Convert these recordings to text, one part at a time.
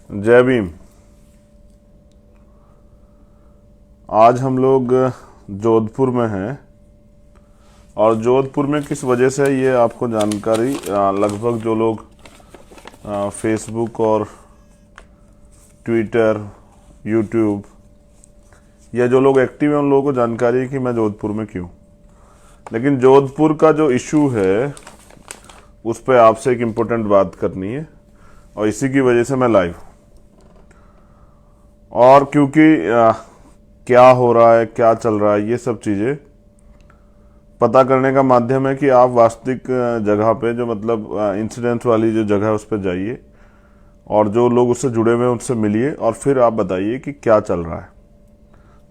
जय भीम। आज हम लोग जोधपुर में हैं और जोधपुर में किस वजह से ये आपको जानकारी लगभग जो लोग फेसबुक और ट्विटर, यूट्यूब या जो लोग एक्टिव हैं उन लोगों को जानकारी है कि मैं जोधपुर में क्यों। लेकिन जोधपुर का जो इशू है उस पर आपसे एक इम्पोर्टेंट बात करनी है और इसी की वजह से मैं लाइव हूँ। और क्योंकि क्या हो रहा है, क्या चल रहा है, ये सब चीज़ें पता करने का माध्यम है कि आप वास्तविक जगह पे जो मतलब इंसिडेंट वाली जो जगह है उस पर जाइए और जो लोग उससे जुड़े हुए हैं उनसे मिलिए और फिर आप बताइए कि क्या चल रहा है।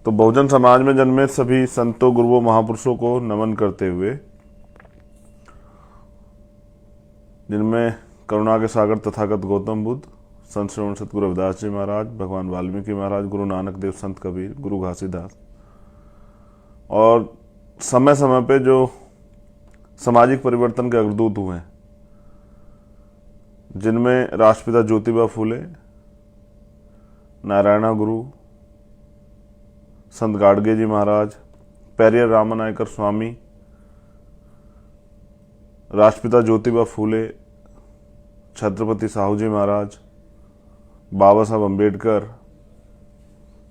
तो बहुजन समाज में जन्मे सभी संतों, गुरुओं, महापुरुषों को नमन करते हुए, जिनमें करुणा के सागर तथागत गौतम बुद्ध, संत श्रवण सतगुरु रविदास जी महाराज, भगवान वाल्मीकि महाराज, गुरु नानक देव, संत कबीर, गुरु घासीदास और समय समय पे जो सामाजिक परिवर्तन के अग्रदूत हुए हैं, जिनमें राष्ट्रपिता ज्योतिबा फूले, नारायणा गुरु, संत गाडगे जी महाराज, पेरियर रामनायकर स्वामी, राष्ट्रपिता ज्योतिबा फूले, छत्रपति साहू जी महाराज, बाबा साहब अम्बेडकर,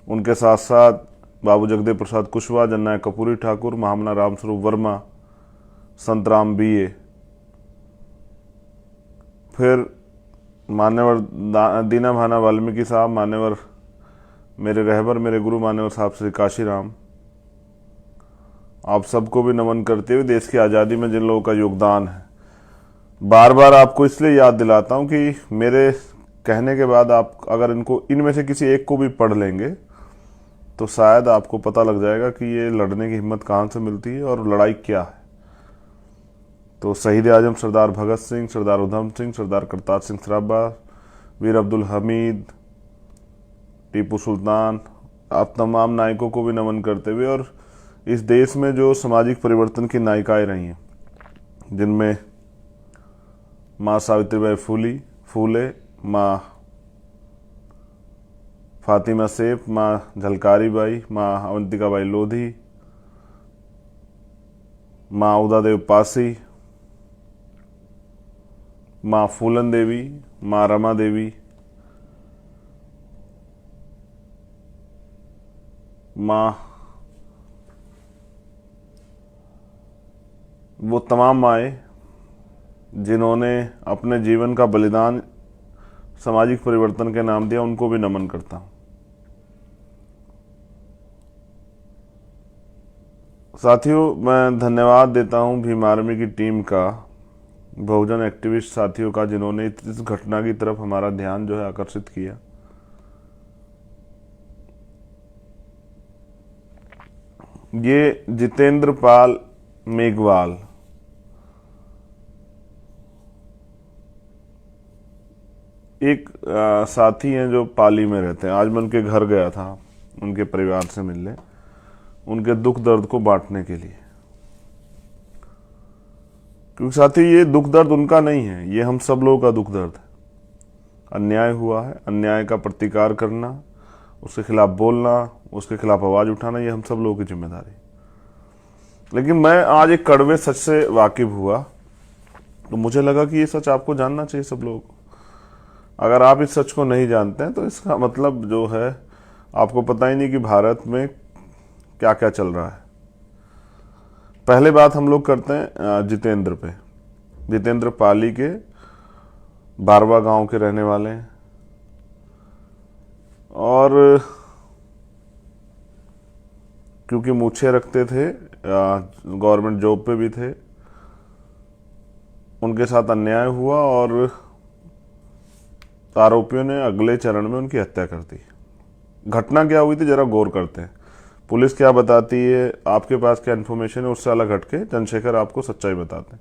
उनके साथ साथ बाबू जगदेव प्रसाद कुशवाहा, जननायक कपूरी ठाकुर, महामना रामस्वरूप वर्मा, संत राम बीए, फिर मान्यवर दीना भाना वाल्मीकि साहब, मान्यवर मेरे रहबर, मेरे गुरु मान्यवर साहब श्री काशीराम। आप सबको भी नमन करते हुए देश की आज़ादी में जिन लोगों का योगदान है, बार बार आपको इसलिए याद दिलाता हूं कि मेरे कहने के बाद आप अगर इनमें से किसी एक को भी पढ़ लेंगे तो शायद आपको पता लग जाएगा कि ये लड़ने की हिम्मत कहाँ से मिलती है और लड़ाई क्या है। तो शहीद आजम सरदार भगत सिंह, सरदार उधम सिंह, सरदार करतार सिंह सराभा, वीर अब्दुल हमीद, टीपू सुल्तान, आप तमाम नायकों को भी नमन करते हुए और इस देश में जो सामाजिक परिवर्तन की नायिकाएं रही हैं, जिनमें माँ सावित्रीबाई फूले, माँ फातिमा सेफ, माँ झलकारी बाई, माँ अवंतिका बाई लोधी, माँ उदा देव पासी, माँ फूलन देवी, माँ रमा देवी, माँ, वो तमाम माएँ जिन्होंने अपने जीवन का बलिदान सामाजिक परिवर्तन के नाम दिया, उनको भी नमन करता हूं। साथियों, मैं धन्यवाद देता हूं भीम आर्मी की टीम का, बहुजन एक्टिविस्ट साथियों का, जिन्होंने इस घटना की तरफ हमारा ध्यान जो है आकर्षित किया। ये जितेंद्र पाल मेघवाल एक साथी हैं जो पाली में रहते हैं। आज मैं उनके घर गया था उनके परिवार से मिलने, उनके दुख दर्द को बांटने के लिए, क्योंकि साथी ये दुख दर्द उनका नहीं है, ये हम सब लोगों का दुख दर्द है। अन्याय हुआ है, अन्याय का प्रतिकार करना, उसके खिलाफ बोलना, उसके खिलाफ आवाज उठाना, ये हम सब लोगों की जिम्मेदारी। लेकिन मैं आज एक कड़वे सच से वाकिफ हुआ तो मुझे लगा कि ये सच आपको जानना चाहिए सब लोगों को। अगर आप इस सच को नहीं जानते हैं तो इसका मतलब जो है आपको पता ही नहीं कि भारत में क्या क्या चल रहा है। पहले बात हम लोग करते हैं जितेंद्र पे। जितेंद्र पाली के बारवा गांव के रहने वाले हैं और क्योंकि मूछें रखते थे, गवर्नमेंट जॉब पे भी थे, उनके साथ अन्याय हुआ और आरोपियों ने अगले चरण में उनकी हत्या कर दी। घटना क्या हुई थी जरा गौर करते हैं। पुलिस क्या बताती है, आपके पास क्या इन्फॉर्मेशन है, उससे अलग हटके चंद्रशेखर आपको सच्चाई बताते हैं।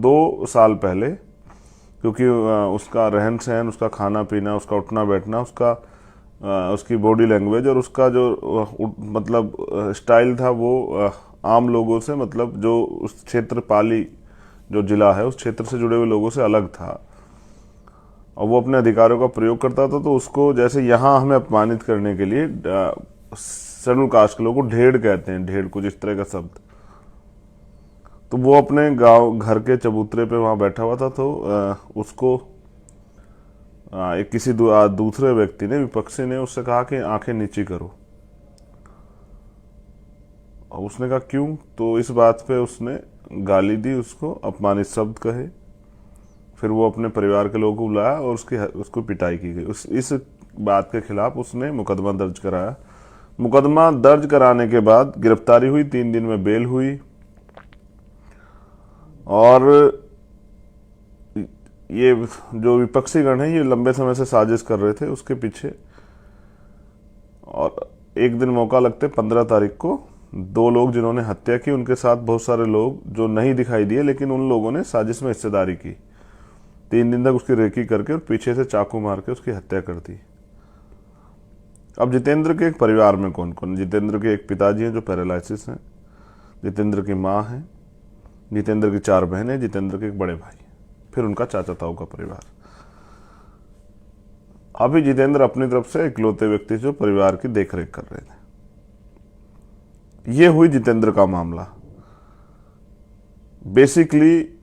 2 साल पहले, क्योंकि उसका रहन सहन, उसका खाना पीना, उसका उठना बैठना, उसकी बॉडी लैंग्वेज और उसका जो मतलब स्टाइल था वो आम लोगों से, मतलब जो उस क्षेत्र पाली जो जिला है उस क्षेत्र से जुड़े हुए लोगों से अलग था। और वो अपने अधिकारों का प्रयोग करता था, तो उसको जैसे यहाँ हमें अपमानित करने के लिए शेड्यूल कास्ट के लोगों को ढेड़ कहते हैं, ढेड़ कुछ इस तरह का शब्द। तो वो अपने गांव घर के चबूतरे पे वहां बैठा हुआ था, तो उसको एक किसी दूसरे व्यक्ति ने, विपक्षी ने उससे कहा कि आंखें नीची करो। और उसने कहा क्यों? तो इस बात पे उसने गाली दी, उसको अपमानित शब्द कहे। फिर वो अपने परिवार के लोगों को बुलाया और उसको पिटाई की गई। इस बात के खिलाफ उसने मुकदमा दर्ज कराया। मुकदमा दर्ज कराने के बाद गिरफ्तारी हुई, 3 दिन में बेल हुई। और ये जो विपक्षी गण है, ये लंबे समय से साजिश कर रहे थे उसके पीछे। और एक दिन मौका लगते 15 तारीख को 2 लोग जिन्होंने हत्या की, उनके साथ बहुत सारे लोग जो नहीं दिखाई दिए, लेकिन उन लोगों ने साजिश में हिस्सेदारी की। 3 दिन तक उसकी रेकी करके और पीछे से चाकू मार के उसकी हत्या कर दी। अब जितेंद्र के एक परिवार में कौन कौन? जितेंद्र के एक पिताजी हैं जो पैरालिसिस हैं, जितेंद्र की माँ है, जितेंद्र की 4 बहनें, जितेंद्र के एक बड़े भाई, फिर उनका चाचा ताऊ का परिवार। अभी जितेंद्र अपनी तरफ से इकलौते व्यक्ति जो परिवार की देखरेख कर रहे थे। ये हुई जितेंद्र का मामला। बेसिकली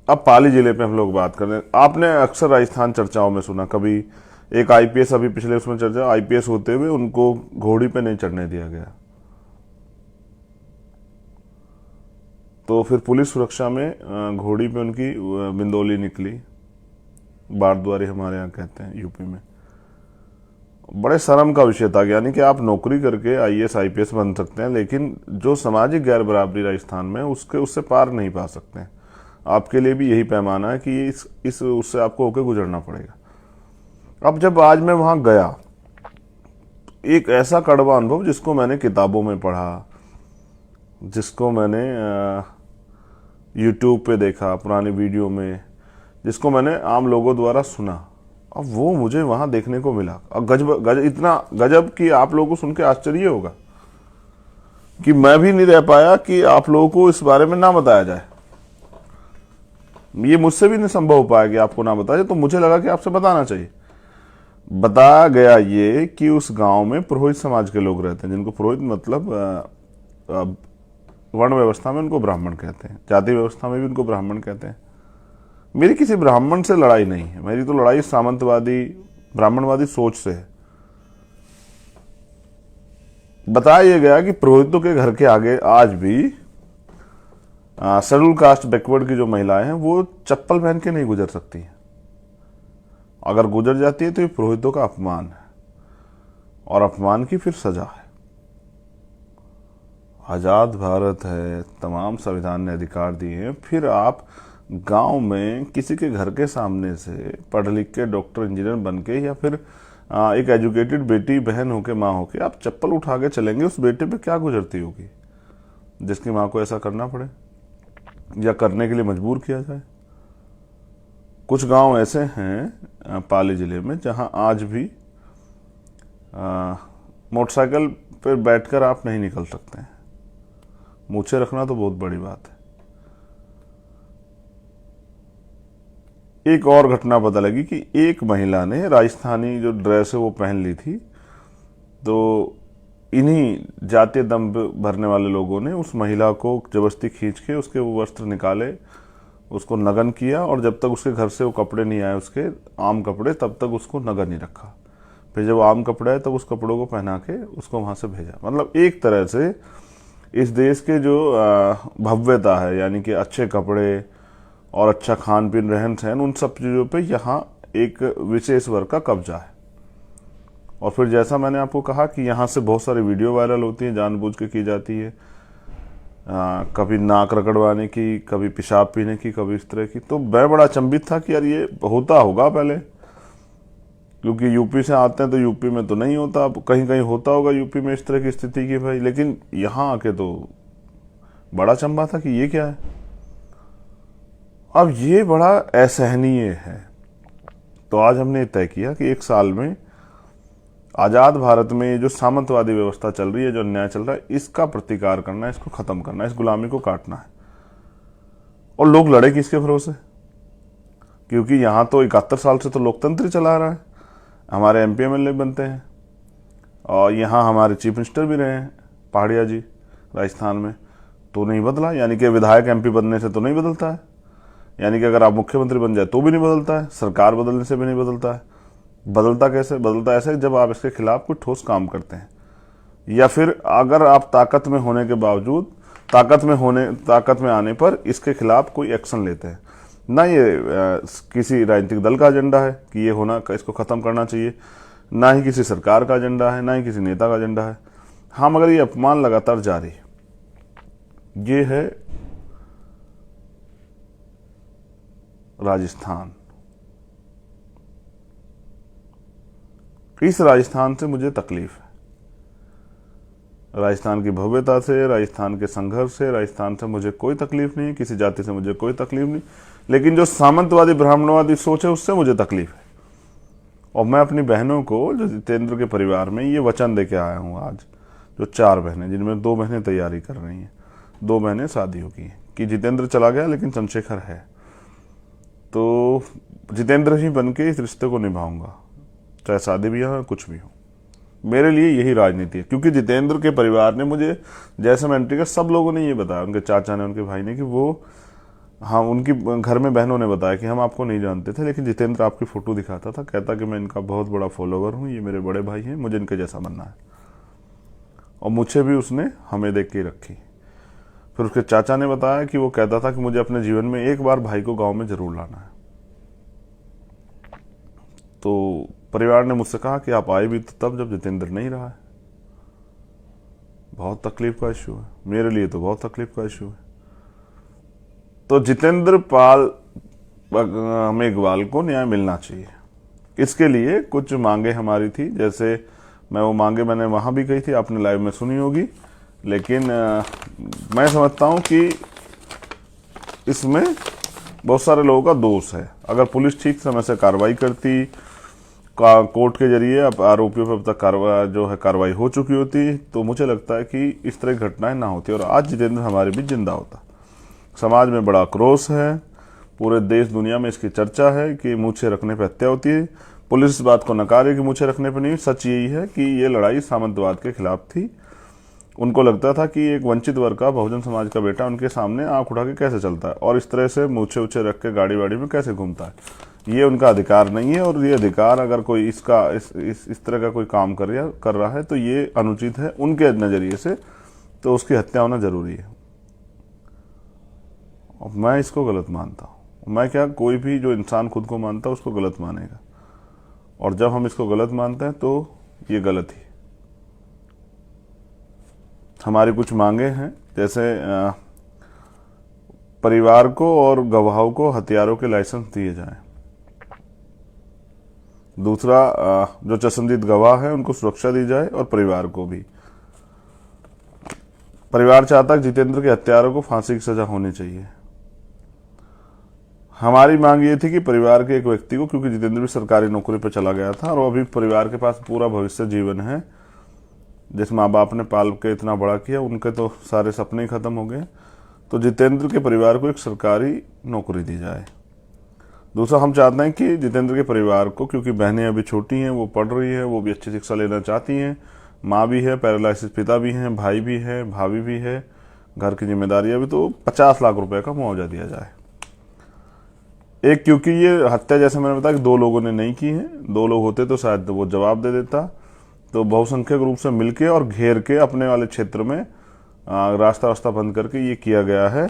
अब पाली जिले पे हम लोग बात कर रहे हैं। आपने अक्सर राजस्थान चर्चाओं में सुना, कभी एक आईपीएस, अभी पिछले उसमें चर्चा, आईपीएस होते हुए उनको घोड़ी पे नहीं चढ़ने दिया गया, तो फिर पुलिस सुरक्षा में घोड़ी पे उनकी बिंदोली निकली, बारद्वारी हमारे यहाँ कहते हैं यूपी में। बड़े शर्म का विषय था। यानी कि आप नौकरी करके आईएएस आईपीएस बन सकते हैं, लेकिन जो सामाजिक गैर बराबरी राजस्थान में उससे पार नहीं पा सकते हैं। आपके लिए भी यही पैमाना है कि उससे आपको होकर गुजरना पड़ेगा। अब जब आज मैं वहां गया, एक ऐसा कड़वा अनुभव जिसको मैंने किताबों में पढ़ा, जिसको मैंने यूट्यूब पे देखा पुरानी वीडियो में, जिसको मैंने आम लोगों द्वारा सुना, अब वो मुझे वहां देखने को मिला। और इतना गजब कि आप लोगों को सुन के आश्चर्य होगा कि मैं भी नहीं रह पाया कि आप लोगों को इस बारे में ना बताया जाए। ये मुझसे भी नहीं संभव हो पाया कि आपको ना बताया जाए, तो मुझे लगा कि आपसे बताना चाहिए। बताया गया ये कि उस गांव में पुरोहित समाज के लोग रहते हैं, जिनको पुरोहित मतलब वर्ण व्यवस्था में उनको ब्राह्मण कहते हैं, जाति व्यवस्था में भी उनको ब्राह्मण कहते हैं। मेरी किसी ब्राह्मण से लड़ाई नहीं है, मेरी तो लड़ाई सामंतवादी ब्राह्मणवादी सोच से है। बताया गया कि पुरोहितों के घर के आगे आज भी शेड्यूल कास्ट बैकवर्ड की जो महिलाएं हैं वो चप्पल पहन के नहीं गुजर सकती हैं। अगर गुजर जाती है तो ये पुरोहितों का अपमान है, और अपमान की फिर सजा है। आजाद भारत है, तमाम संविधान ने अधिकार दिए हैं, फिर आप गांव में किसी के घर के सामने से पढ़ लिख के डॉक्टर इंजीनियर बन के, या फिर एक एजुकेटेड बेटी बहन होके माँ होके आप चप्पल उठा के चलेंगे, उस बेटे पे क्या गुजरती होगी जिसकी माँ को ऐसा करना पड़े या करने के लिए मजबूर किया जाए। कुछ गांव ऐसे हैं पाली जिले में जहां आज भी मोटरसाइकिल पर बैठकर आप नहीं निकल सकते हैं। मूछें रखना तो बहुत बड़ी बात है। एक और घटना पता लगी कि एक महिला ने राजस्थानी जो ड्रेस है वो पहन ली थी, तो इन्हीं जातीय दम भरने वाले लोगों ने उस महिला को जबरदस्ती खींच के उसके वो वस्त्र निकाले, उसको नग्न किया, और जब तक उसके घर से वो कपड़े नहीं आए, उसके आम कपड़े, तब तक उसको नग्न नहीं रखा। फिर जब आम कपड़े आए तब उस कपड़ों को पहना के उसको वहां से भेजा। मतलब एक तरह से इस देश के जो भव्यता है, यानी कि अच्छे कपड़े और अच्छा खान पीन रहन सहन, उन सब चीज़ों पे यहाँ एक विशेष वर्ग का कब्जा है। और फिर जैसा मैंने आपको कहा कि यहाँ से बहुत सारी वीडियो वायरल होती हैं, जानबूझ के की जाती है, कभी नाक रगड़वाने की, कभी पेशाब पीने की, कभी इस तरह की। तो मैं बड़ा अचंभित था कि यार ये होता होगा पहले, क्योंकि यूपी से आते हैं तो यूपी में तो नहीं होता, अब कहीं कहीं होता होगा यूपी में इस तरह की स्थिति की भाई, लेकिन यहाँ आके तो बड़ा अचंभा था कि ये क्या है। अब ये बड़ा असहनीय है। तो आज हमने तय किया कि 1 साल में आजाद भारत में जो सामंतवादी व्यवस्था चल रही है, जो अन्याय चल रहा है, इसका प्रतिकार करना है, इसको खत्म करना है, इस गुलामी को काटना है। और लोग लड़े किसके भरोसे? क्योंकि यहाँ तो 71 साल से तो लोकतंत्र ही चला रहा है, हमारे MP MLA बनते हैं, और यहाँ हमारे चीफ मिनिस्टर भी रहे हैं पहाड़िया जी राजस्थान में, तो नहीं बदला। यानी कि विधायक MP बनने से तो नहीं बदलता है, यानी कि अगर आप मुख्यमंत्री बन जाए तो भी नहीं बदलता है, सरकार बदलने से भी नहीं बदलता है। बदलता कैसे? बदलता ऐसे जब आप इसके खिलाफ कोई ठोस काम करते हैं, या फिर अगर आप ताकत में होने के बावजूद ताकत में आने पर इसके खिलाफ कोई एक्शन लेते हैं। ना ये किसी राजनीतिक दल का एजेंडा है कि ये होना, इसको खत्म करना चाहिए, ना ही किसी सरकार का एजेंडा है, ना ही किसी नेता का एजेंडा है। हाँ, मगर ये अपमान लगातार जारी है। ये है राजस्थान। इस राजस्थान से मुझे तकलीफ है, राजस्थान की भव्यता से, राजस्थान के संघर्ष से, राजस्थान से मुझे कोई तकलीफ नहीं, किसी जाति से मुझे कोई तकलीफ नहीं, लेकिन जो सामंतवादी ब्राह्मणवादी सोच है उससे मुझे तकलीफ है। और मैं अपनी बहनों को, जो जितेंद्र के परिवार में, ये वचन दे के आया हूँ आज, जो 4 बहनें, जिनमें 2 बहनें तैयारी कर रही हैं, 2 बहनें शादी हो गई हैं, कि जितेंद्र चला गया लेकिन चंद्रशेखर है, तो जितेंद्र ही बन के इस रिश्ते को निभाऊंगा, चाहे शादी भी हो कुछ भी हो। मेरे लिए यही राजनीति है, क्योंकि जितेंद्र के परिवार ने मुझे, जैसे मैं एंट्री कर, सब लोगों ने ये बताया, उनके चाचा ने, उनके भाई ने, कि वो, हाँ, उनकी घर में बहनों ने बताया कि हम आपको नहीं जानते थे, लेकिन जितेंद्र आपकी फोटो दिखाता था, कहता कि मैं इनका बहुत बड़ा फॉलोवर हूँ, ये मेरे बड़े भाई हैं, मुझे इनके जैसा बनना है। और मुझे भी उसने हमें देख के रखी। फिर उसके चाचा ने बताया कि वो कहता था कि मुझे अपने जीवन में एक बार भाई को गाँव में जरूर लाना है। तो परिवार ने मुझसे कहा कि आप आए भी तो तब जब जितेंद्र नहीं रहा है। बहुत तकलीफ का इश्यू है, मेरे लिए तो बहुत तकलीफ का इश्यू है। तो जितेंद्र पाल मेघवाल को न्याय मिलना चाहिए। इसके लिए कुछ मांगे हमारी थी, जैसे मैंने वहां भी कही थी, आपने लाइव में सुनी होगी, लेकिन मैं समझता हूं कि इसमें बहुत सारे लोगों का दोष है। अगर पुलिस ठीक समय से कार्रवाई करती, कोर्ट के जरिए अब आरोपियों पर अब तक कार्रवाई हो चुकी होती, तो मुझे लगता है कि इस तरह की घटनाएं ना होती और आज जितेंद्र हमारे बीच जिंदा होता। समाज में बड़ा आक्रोश है, पूरे देश दुनिया में इसकी चर्चा है कि मूछें रखने पर हत्या होती है। पुलिस इस बात को नकारे कि मूछें रखने पर नहीं। सच यही है कि ये लड़ाई सामंतवाद के खिलाफ थी। उनको लगता था कि एक वंचित वर्ग का, बहुजन समाज का बेटा उनके सामने आंख उठा के कैसे चलता है और इस तरह से मूछे उछे रख के गाड़ी वाड़ी में कैसे घूमता है। ये उनका अधिकार नहीं है, और ये अधिकार अगर कोई इसका इस तरह का कोई काम कर रहा है तो ये अनुचित है उनके नजरिए से, तो उसकी हत्या होना जरूरी है। और मैं इसको गलत मानता हूँ। मैं क्या, कोई भी जो इंसान खुद को मानता है उसको गलत मानेगा, और जब हम इसको गलत मानते हैं तो ये गलत ही। हमारी कुछ मांगे हैं, जैसे परिवार को और गवाहों को हथियारों के लाइसेंस दिए जाएं। दूसरा, जो चश्मदीद गवाह है उनको सुरक्षा दी जाए, और परिवार को भी। परिवार चाहता है जितेंद्र के हत्यारों को फांसी की सजा होनी चाहिए। हमारी मांग ये थी कि परिवार के एक व्यक्ति को, क्योंकि जितेंद्र भी सरकारी नौकरी पर चला गया था और अभी परिवार के पास पूरा भविष्य जीवन है, जिस माँ बाप ने पाल के इतना बड़ा किया, उनके तो सारे सपने ही खत्म हो गए, तो जितेंद्र के परिवार को एक सरकारी नौकरी दी जाए। दूसरा, हम चाहते हैं कि जितेंद्र के परिवार को, क्योंकि बहनें अभी छोटी हैं, वो पढ़ रही हैं, वो भी अच्छी शिक्षा लेना चाहती हैं, माँ भी है, पैरालिसिस पिता भी हैं, भाई भी है, भाभी भी है, घर की जिम्मेदारियां भी, तो 50 लाख रुपए का मुआवजा दिया जाए। एक, क्योंकि ये हत्या, जैसे मैंने बताया कि 2 लोगों ने नहीं की है, 2 लोग होते तो शायद वो जवाब दे देता, तो बहुसंख्यक रूप से मिलके और घेर के अपने वाले क्षेत्र में रास्ता बंद करके ये किया गया है।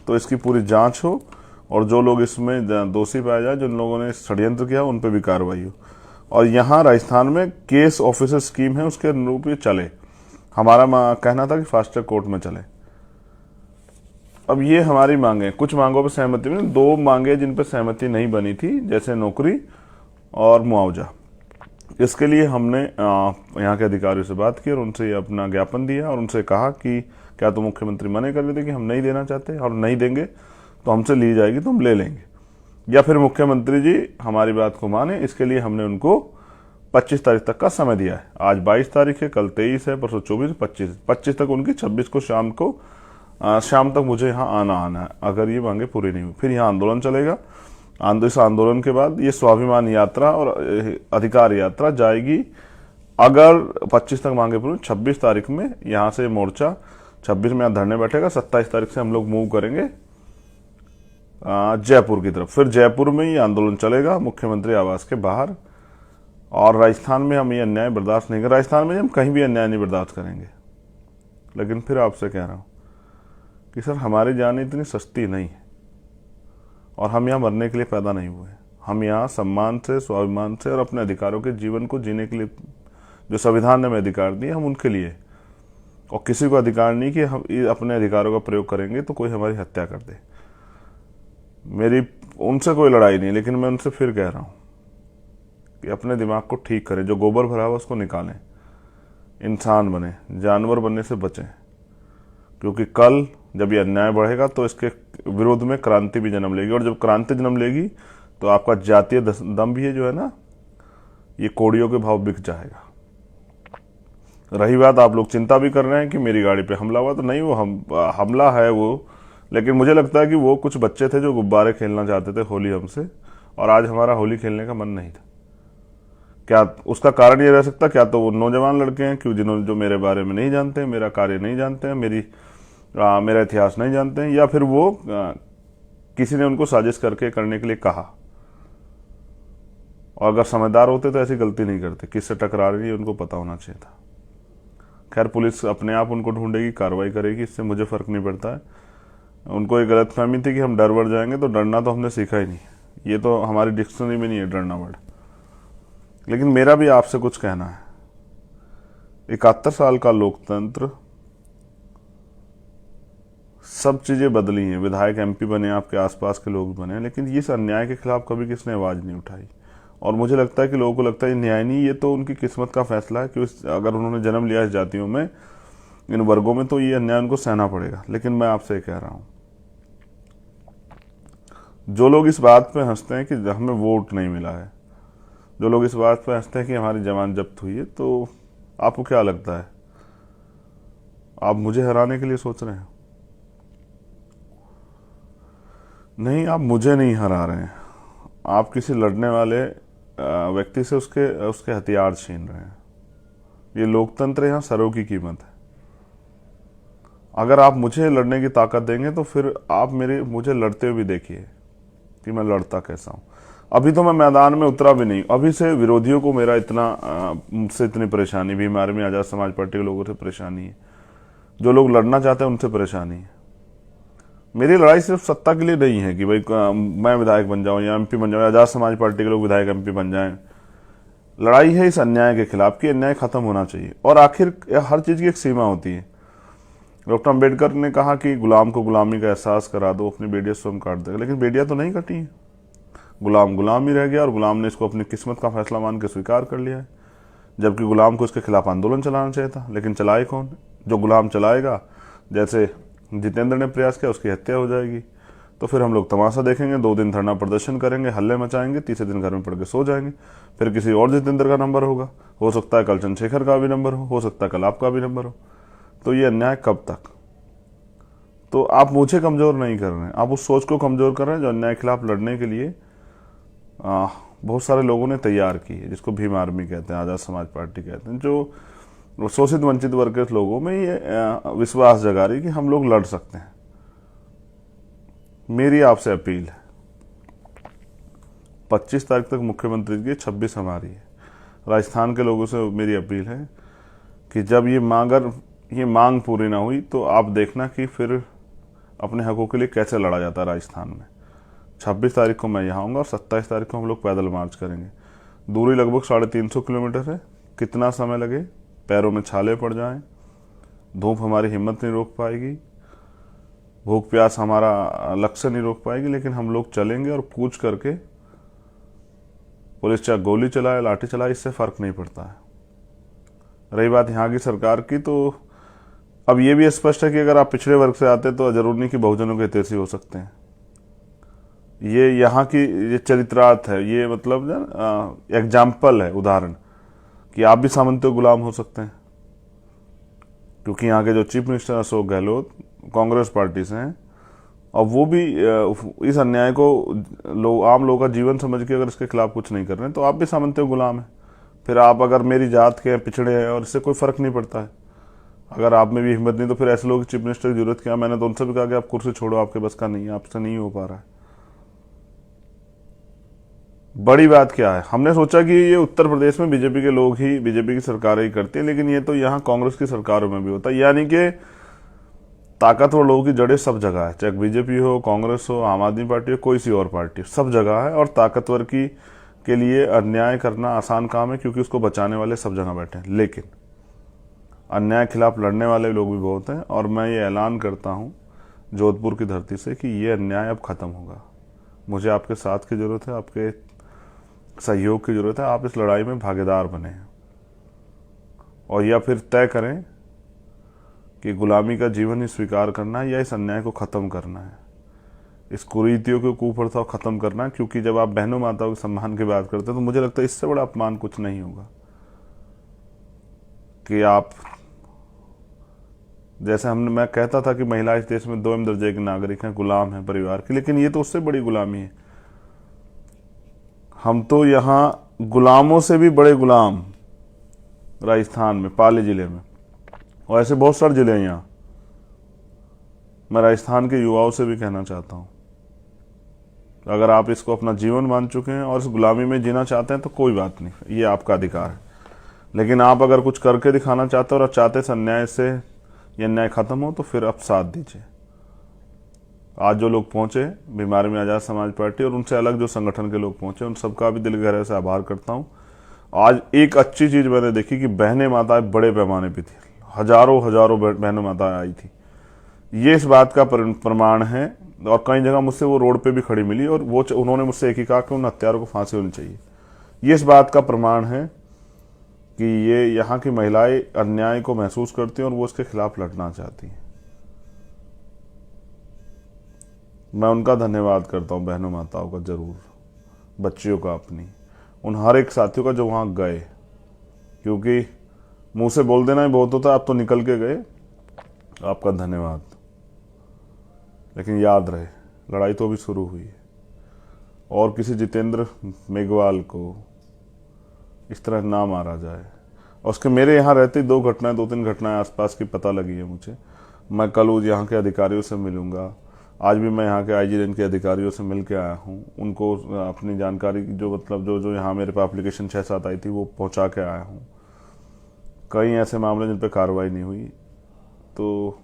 तो इसकी पूरी जांच हो, और जो लोग इसमें दोषी पाए जाए, जिन लोगों ने षड्यंत्र किया, उन पर भी कार्रवाई हो। और यहाँ राजस्थान में केस ऑफिसर स्कीम है, उसके अनुरूप ये चले। हमारा कहना था कि फास्ट ट्रैक कोर्ट में चले। अब ये हमारी मांगे, कुछ मांगों पर सहमति नहीं, 2 मांगे जिन पर सहमति नहीं बनी थी, जैसे नौकरी और मुआवजा। इसके लिए हमने यहाँ के अधिकारियों से बात की और उनसे अपना ज्ञापन दिया और उनसे कहा कि क्या तो मुख्यमंत्री मना कर रहे थे कि हम नहीं देना चाहते, और नहीं देंगे तो हमसे ली जाएगी तो हम ले लेंगे, या फिर मुख्यमंत्री जी हमारी बात को माने। इसके लिए हमने उनको 25 तारीख तक का समय दिया है। आज 22 तारीख है, कल 23 है, परसों 24, 25 तक उनकी, 26 को शाम तक मुझे यहाँ आना है। अगर ये मांगे पूरी नहीं हुई, फिर यहाँ आंदोलन चलेगा इस आंदोलन के बाद ये स्वाभिमान यात्रा और अधिकार यात्रा जाएगी। अगर 25 तक मांगे पूरी, 26 तारीख में यहाँ से मोर्चा 26 में यहाँ धरने बैठेगा, 27 तारीख से हम लोग मूव करेंगे जयपुर की तरफ। फिर जयपुर में ये आंदोलन चलेगा मुख्यमंत्री आवास के बाहर। और राजस्थान में हम ये अन्याय बर्दाश्त नहीं करेंगे। राजस्थान में हम कहीं भी अन्याय नहीं बर्दाश्त करेंगे। लेकिन फिर आपसे कह रहा हूं कि सर, हमारी जान इतनी सस्ती नहीं है और हम यहाँ मरने के लिए पैदा नहीं हुए। हम यहाँ सम्मान से, स्वाभिमान से और अपने अधिकारों के जीवन को जीने के लिए जो संविधान ने हमें अधिकार दिए, हम उनके लिए। और किसी को अधिकार नहीं कि हम अपने अधिकारों का प्रयोग करेंगे तो कोई हमारी हत्या कर दे। मेरी उनसे कोई लड़ाई नहीं, लेकिन मैं उनसे फिर कह रहा हूं कि अपने दिमाग को ठीक करें। जो गोबर भरा हुआ उसको निकालें, इंसान बने, जानवर बनने से बचें। क्योंकि कल जब ये अन्याय बढ़ेगा तो इसके विरोध में क्रांति भी जन्म लेगी। और जब क्रांति जन्म लेगी तो आपका जातीय दम भी है जो है ना, ये कोड़ियों के भाव बिक जाएगा। रही बात, आप लोग चिंता भी कर रहे हैं कि मेरी गाड़ी पे हमला हुआ, तो नहीं, वो हमला है वो। लेकिन मुझे लगता है कि वो कुछ बच्चे थे जो गुब्बारे खेलना चाहते थे होली हमसे, और आज हमारा होली खेलने का मन नहीं था। क्या उसका कारण ये रह सकता? क्या तो वो नौजवान लड़के हैं क्यों, जिन्होंने जो मेरे बारे में नहीं जानते हैं, मेरा कार्य नहीं जानते हैं, मेरा इतिहास नहीं जानते हैं, या फिर वो किसी ने उनको साजिश करने के लिए कहा। और अगर समझदार होते तो ऐसी गलती नहीं करते। किससे टकरा रही है उनको पता होना चाहिए था। खैर, पुलिस अपने आप उनको ढूंढेगी, कार्रवाई करेगी, इससे मुझे फर्क नहीं पड़ता है। उनको एक गलतफहमी थी कि हम डर बढ़ जाएंगे, तो डरना तो हमने सीखा ही नहीं। ये तो हमारी डिक्शनरी में नहीं है डरना वर्ड। लेकिन मेरा भी आपसे कुछ कहना है। 71 साल का लोकतंत्र, सब चीजें बदली हैं। विधायक एमपी बने, आपके आसपास के लोग बने, लेकिन इस अन्याय के खिलाफ कभी किसने आवाज नहीं उठाई। और मुझे लगता है कि लोगों को लगता है न्याय नहीं, ये तो उनकी किस्मत का फैसला है कि अगर उन्होंने जन्म लिया इस जातियों में, इन वर्गों में, तो ये अन्याय उनको सहना पड़ेगा। लेकिन मैं आपसे कह रहा हूं, जो लोग इस बात पे हंसते हैं कि हमें वोट नहीं मिला है, जो लोग इस बात पे हंसते हैं कि हमारी जमानत जब्त हुई है, तो आपको क्या लगता है, आप मुझे हराने के लिए सोच रहे हैं? नहीं, आप मुझे नहीं हरा रहे हैं। आप किसी लड़ने वाले व्यक्ति से उसके हथियार छीन रहे हैं। ये लोकतंत्र, यहां सरों की कीमत है। अगर आप मुझे लड़ने की ताकत देंगे तो फिर आप मुझे लड़ते हुए भी देखिए कि मैं लड़ता कैसा हूं। अभी तो मैं मैदान में उतरा भी नहीं। अभी से विरोधियों को मेरा मुझसे इतनी परेशानी, भीम आर्मी, आजाद समाज पार्टी के लोगों से परेशानी है। जो लोग लड़ना चाहते हैं उनसे परेशानी है। मेरी लड़ाई सिर्फ सत्ता के लिए नहीं है कि भाई मैं विधायक बन जाऊं या एमपी बन जाऊं, आजाद समाज पार्टी के लोग विधायक एमपी बन जाएं। लड़ाई है इस अन्याय के खिलाफ कि अन्याय खत्म होना चाहिए। और आखिर हर चीज की एक सीमा होती है। डॉक्टर अम्बेडकर ने कहा कि गुलाम को गुलामी का एहसास करा दो, अपनी बेटियां स्वयं काट देगा। लेकिन बेटियां तो नहीं कटी हैं। गुलाम ही रह गया, और गुलाम ने इसको अपनी किस्मत का फैसला मान के स्वीकार कर लिया है। जबकि गुलाम को इसके खिलाफ आंदोलन चलाना चाहिए था, लेकिन चलाए कौन? जो गुलाम चलाएगा, जैसे जितेंद्र ने प्रयास किया, उसकी हत्या हो जाएगी। तो फिर हम लोग तमाशा देखेंगे, 2 दिन धरना प्रदर्शन करेंगे, हल्ले मचाएंगे, तीसरे दिन घर में पड़ के सो जाएंगे। फिर किसी और जितेंद्र का नंबर होगा, हो सकता है कल चंद्रशेखर का भी नंबर हो सकता है कल आपका भी नंबर हो। तो ये अन्याय कब तक? तो आप मुझे कमजोर नहीं कर रहे हैं, आप उस सोच को कमजोर कर रहे हैं जो अन्याय के खिलाफ लड़ने के लिए बहुत सारे लोगों ने तैयार की है, जिसको भीम आर्मी कहते हैं, आजाद समाज पार्टी कहते हैं। जो शोषित वंचित वर्ग के लोगों में ये विश्वास जगा रही कि हम लोग लड़ सकते हैं। मेरी आपसे अपील है, 25 तारीख तक मुख्यमंत्री की, 26 हमारी है। राजस्थान के लोगों से मेरी अपील है कि जब ये मांग पूरी ना हुई तो आप देखना कि फिर अपने हकों के लिए कैसे लड़ा जाता है राजस्थान में। 26 तारीख को मैं यहाँ आऊँगा और 27 तारीख को हम लोग पैदल मार्च करेंगे। दूरी लगभग 350 किलोमीटर है। कितना समय लगे, पैरों में छाले पड़ जाएं, धूप हमारी हिम्मत नहीं रोक पाएगी, भूख प्यास हमारा लक्ष्य नहीं रोक पाएगी, लेकिन हम लोग चलेंगे। और कूच करके, पुलिस चाहे गोली चलाए, लाठी चलाए, इससे फर्क नहीं पड़ता है। रही बात यहाँ की सरकार की, तो अब ये भी स्पष्ट है कि अगर आप पिछड़े वर्ग से आते तो जरूरी नहीं कि बहुजनों के हितैषी हो सकते हैं। ये यहाँ की ये चरित्रार्थ है, ये मतलब एग्जाम्पल है, उदाहरण कि आप भी सामंतियों गुलाम हो सकते हैं। क्योंकि यहाँ के जो chief minister Ashok Gehlot Congress party से हैं, और वो भी इस अन्याय को आम लोगों का जीवन समझ के अगर इसके खिलाफ कुछ नहीं कर रहे हैं तो आप भी सामंत गुलाम हैं। फिर आप अगर मेरी जात के हैं, पिछड़े हैं, और इससे कोई फर्क नहीं पड़ता है। अगर आप में भी हिम्मत नहीं तो फिर ऐसे लोग चीफ मिनिस्टर की जरूरत क्या? मैंने तो उनसे भी कहा कि आप कुर्सी छोड़ो, आपके बस का नहीं है, आपसे नहीं हो पा रहा है। बड़ी बात क्या है, हमने सोचा कि ये उत्तर प्रदेश में बीजेपी के लोग ही, बीजेपी की सरकारें ही करती है, लेकिन ये तो यहाँ कांग्रेस की सरकारों में भी होता है। यानी कि ताकतवर लोगों की जड़ें सब जगह है, चाहे बीजेपी हो, कांग्रेस हो, आम आदमी पार्टी हो, कोई सी और पार्टी, सब जगह है। और ताकतवर की के लिए अन्याय करना आसान काम है, क्योंकि उसको बचाने वाले सब जगह बैठे हैं। लेकिन अन्याय के खिलाफ लड़ने वाले लोग भी बहुत हैं, और मैं ये ऐलान करता हूँ जोधपुर की धरती से कि ये अन्याय अब खत्म होगा। मुझे आपके साथ की जरूरत है, आपके सहयोग की जरूरत है। आप इस लड़ाई में भागीदार बने, और या फिर तय करें कि गुलामी का जीवन ही स्वीकार करना है या इस अन्याय को खत्म करना है, इस कुरीतियों को, कुप्रथा को खत्म करना है। क्योंकि जब आप बहनों माताओं के सम्मान की बात करते हैं तो मुझे लगता है इससे बड़ा अपमान कुछ नहीं होगा कि आप, जैसे मैं कहता था कि महिला इस देश में 2 दर्जे के नागरिक हैं, गुलाम हैं परिवार के, लेकिन ये तो उससे बड़ी गुलामी है। हम तो यहाँ गुलामों से भी बड़े गुलाम, राजस्थान में पाली जिले में, और ऐसे बहुत सारे जिले हैं यहाँ। मैं राजस्थान के युवाओं से भी कहना चाहता हूँ, अगर आप इसको अपना जीवन मान चुके हैं और इस गुलामी में जीना चाहते हैं तो कोई बात नहीं, ये आपका अधिकार है। लेकिन आप अगर कुछ करके दिखाना चाहते हो और चाहते इस अन्याय से ये अन्याय खत्म हो, तो फिर आप साथ दीजिए। आज जो लोग पहुंचे बीमारी में, आज़ाद समाज पार्टी और उनसे अलग जो संगठन के लोग पहुंचे, उन सबका भी दिल गहरे से आभार करता हूं। आज एक अच्छी चीज मैंने देखी कि बहनें माताएं बड़े पैमाने पर थी, हजारों बहनें माताएं आई थी। ये इस बात का प्रमाण है, और कई जगह मुझसे वो रोड पे भी खड़ी मिली, और वो उन्होंने मुझसे एक ही कहा कि उन हत्यारों को फांसी होनी चाहिए। ये इस बात का प्रमाण है कि ये यहाँ की महिलाएं अन्याय को महसूस करती हैं और वो उसके खिलाफ लड़ना चाहती हैं। मैं उनका धन्यवाद करता हूँ, बहनों माताओं का जरूर, बच्चियों का, अपनी, उन हर एक साथियों का जो वहाँ गए। क्योंकि मुंह से बोल देना ही बहुत होता है, आप तो निकल के गए, आपका धन्यवाद। लेकिन याद रहे, लड़ाई तो अभी शुरू हुई है, और किसी जितेंद्र मेघवाल को इस तरह ना मारा जाए। और उसके मेरे यहाँ रहती 2-3 घटनाएं आसपास की पता लगी है मुझे। मैं कल यहाँ के अधिकारियों से मिलूंगा, आज भी मैं यहाँ के आईजी रेंज के अधिकारियों से मिल के आया हूँ, उनको अपनी जानकारी जो मतलब जो यहाँ मेरे पास एप्लीकेशन 6-7 आई थी वो पहुँचा के आया हूँ। कई ऐसे मामले जिन पर कार्रवाई नहीं हुई, तो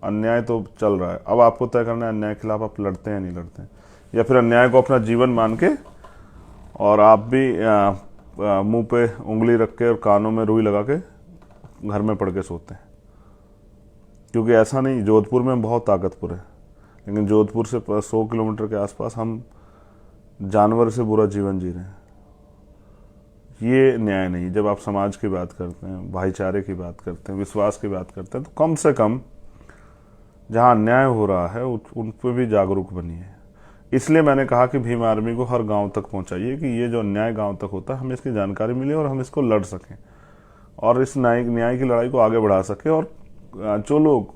अन्याय तो चल रहा है। अब आपको तय करना है अन्याय के खिलाफ आप लड़ते हैं, नहीं लड़ते हैं, या फिर अन्याय को अपना जीवन मान के और आप भी मुंह पे उंगली रख के और कानों में रुई लगा के घर में पड़ के सोते हैं। क्योंकि ऐसा नहीं, जोधपुर में बहुत ताकतवर है, लेकिन जोधपुर से 100 किलोमीटर के आसपास हम जानवर से बुरा जीवन जी रहे हैं। ये न्याय नहीं। जब आप समाज की बात करते हैं, भाईचारे की बात करते हैं, विश्वास की बात करते हैं, तो कम से कम जहाँ अन्याय हो रहा है उन पर भी जागरूक बनिए। इसलिए मैंने कहा कि भीम आर्मी को हर गांव तक पहुंचाइए कि ये जो अन्याय गांव तक होता है हमें इसकी जानकारी मिले और हम इसको लड़ सकें और इस न्याय की लड़ाई को आगे बढ़ा सकें, और जो लोग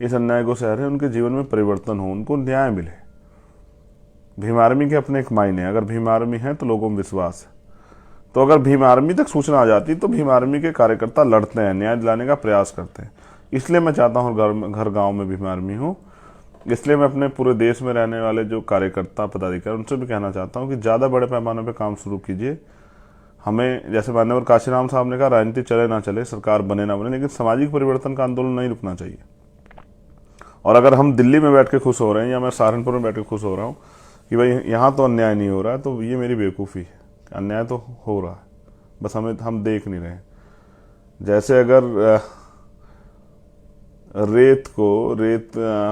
इस अन्याय को सह रहे हैं उनके जीवन में परिवर्तन हो, उनको न्याय मिले। भीम आर्मी के अपने एक मायने, अगर भीम आर्मी है तो लोगों में विश्वास है। तो अगर भीम आर्मी तक सूचना आ जाती तो भीम आर्मी के कार्यकर्ता लड़ते हैं, न्याय दिलाने का प्रयास करते हैं। इसलिए मैं चाहता हूँ घर गांव में भीम आर्मी हो। इसलिए मैं अपने पूरे देश में रहने वाले जो कार्यकर्ता पदाधिकारी उनसे भी कहना चाहता हूँ कि ज़्यादा बड़े पैमाने पर काम शुरू कीजिए। हमें, जैसे मान्यवर काशीराम साहब ने कहा, राजनीति चले ना चले, सरकार बने ना बने, लेकिन सामाजिक परिवर्तन का आंदोलन नहीं रुकना चाहिए। और अगर हम दिल्ली में बैठ के खुश हो रहे हैं या मैं सहारनपुर में बैठ के खुश हो रहा हूँ कि भाई यहाँ तो अन्याय नहीं हो रहा है, तो ये मेरी बेवकूफ़ी है। अन्याय तो हो रहा है, बस हम देख नहीं रहे। जैसे अगर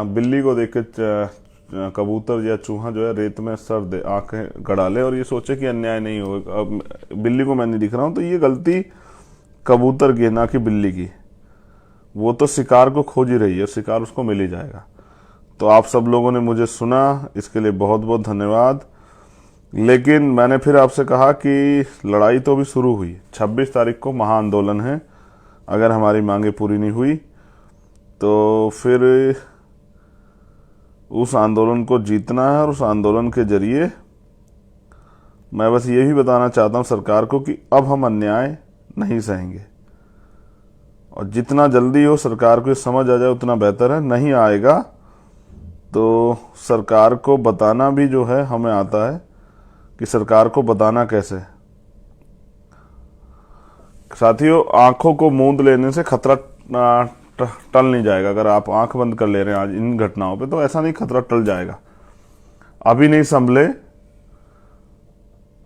बिल्ली को देख के कबूतर या चूहा जो है रेत में सर दे, आंखें गड़ा ले और ये सोचे कि अन्याय नहीं होगा, बिल्ली को मैं नहीं दिख रहा हूं, तो ये गलती कबूतर की है, ना कि बिल्ली की। वो तो शिकार को खोज ही रही है, शिकार उसको मिल ही जाएगा। तो आप सब लोगों ने मुझे सुना, इसके लिए बहुत बहुत धन्यवाद। लेकिन मैंने फिर आपसे कहा कि लड़ाई तो अभी शुरू हुई, 26 तारीख को महाआंदोलन है। अगर हमारी मांगे पूरी नहीं हुई तो फिर उस आंदोलन को जीतना है, और उस आंदोलन के जरिए मैं बस ये भी बताना चाहता हूं सरकार को कि अब हम अन्याय नहीं सहेंगे, और जितना जल्दी हो सरकार को ये समझ आ जाए उतना बेहतर है। नहीं आएगा तो सरकार को बताना भी जो है हमें आता है कि सरकार को बताना कैसे है। साथियों, आंखों को मूंद लेने से खतरा टल नहीं जाएगा। अगर आप आंख बंद कर ले रहे हैं आज इन घटनाओं पे, तो ऐसा नहीं खतरा टल जाएगा। अभी नहीं संभले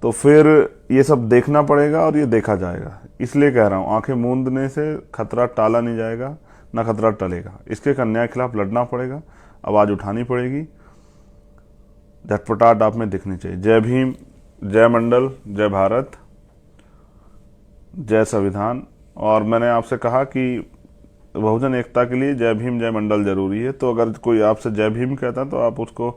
तो फिर ये सब देखना पड़ेगा और ये देखा जाएगा। इसलिए कह रहा हूं, आंखें मूंदने से खतरा टाला नहीं जाएगा, ना खतरा टलेगा। इसके अन्याय के खिलाफ लड़ना पड़ेगा, आवाज उठानी पड़ेगी, झटपटाहट आप में दिखनी चाहिए। जय भीम, जय मंडल, जय भारत, जय संविधान। और मैंने आपसे कहा कि बहुजन एकता के लिए जय भीम जय मंडल जरूरी है, तो अगर कोई आपसे जय भीम कहता है तो आप उसको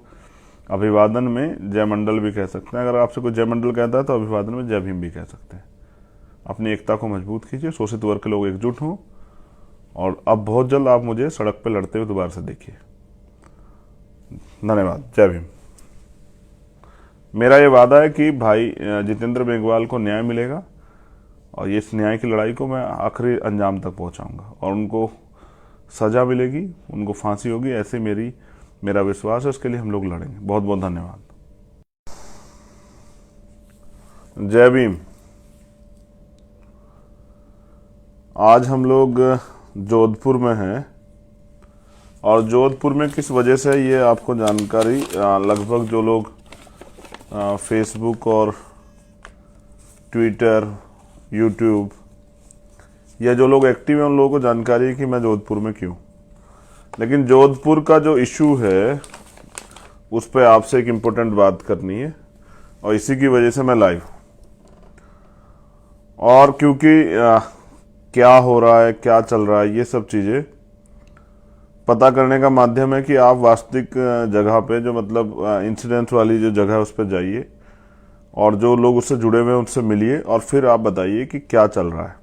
अभिवादन में जय मंडल भी कह सकते हैं। अगर आपसे कोई जय मंडल कहता है तो अभिवादन में जय भीम भी कह सकते हैं। अपनी एकता को मजबूत कीजिए, शोषित वर्ग के लोग एकजुट हों, और अब बहुत जल्द आप मुझे सड़क पर लड़ते हुए दोबारा से देखिए। धन्यवाद। जय भीम। मेरा ये वादा है कि भाई जितेंद्र मेघवाल को न्याय मिलेगा, और ये इस न्याय की लड़ाई को मैं आखिरी अंजाम तक पहुंचाऊंगा, और उनको सजा मिलेगी, उनको फांसी होगी, ऐसे मेरा विश्वास है। उसके लिए हम लोग लड़ेंगे। बहुत बहुत धन्यवाद। जय भीम। आज हम लोग जोधपुर में हैं, और जोधपुर में किस वजह से ये आपको जानकारी, लगभग जो लोग फेसबुक और ट्विटर, यूट्यूब, या जो लोग एक्टिव हैं उन लोगों को जानकारी है कि मैं जोधपुर में क्यों। लेकिन जोधपुर का जो इशू है उस पर आपसे एक इम्पोर्टेंट बात करनी है, और इसी की वजह से मैं लाइव हूं। और क्योंकि क्या हो रहा है, क्या चल रहा है, ये सब चीज़ें पता करने का माध्यम है कि आप वास्तविक जगह पे, जो मतलब इंसिडेंट वाली जो जगह है उस पर जाइए, और जो लोग उससे जुड़े हुए हैं उनसे मिलिए, और फिर आप बताइए कि क्या चल रहा है।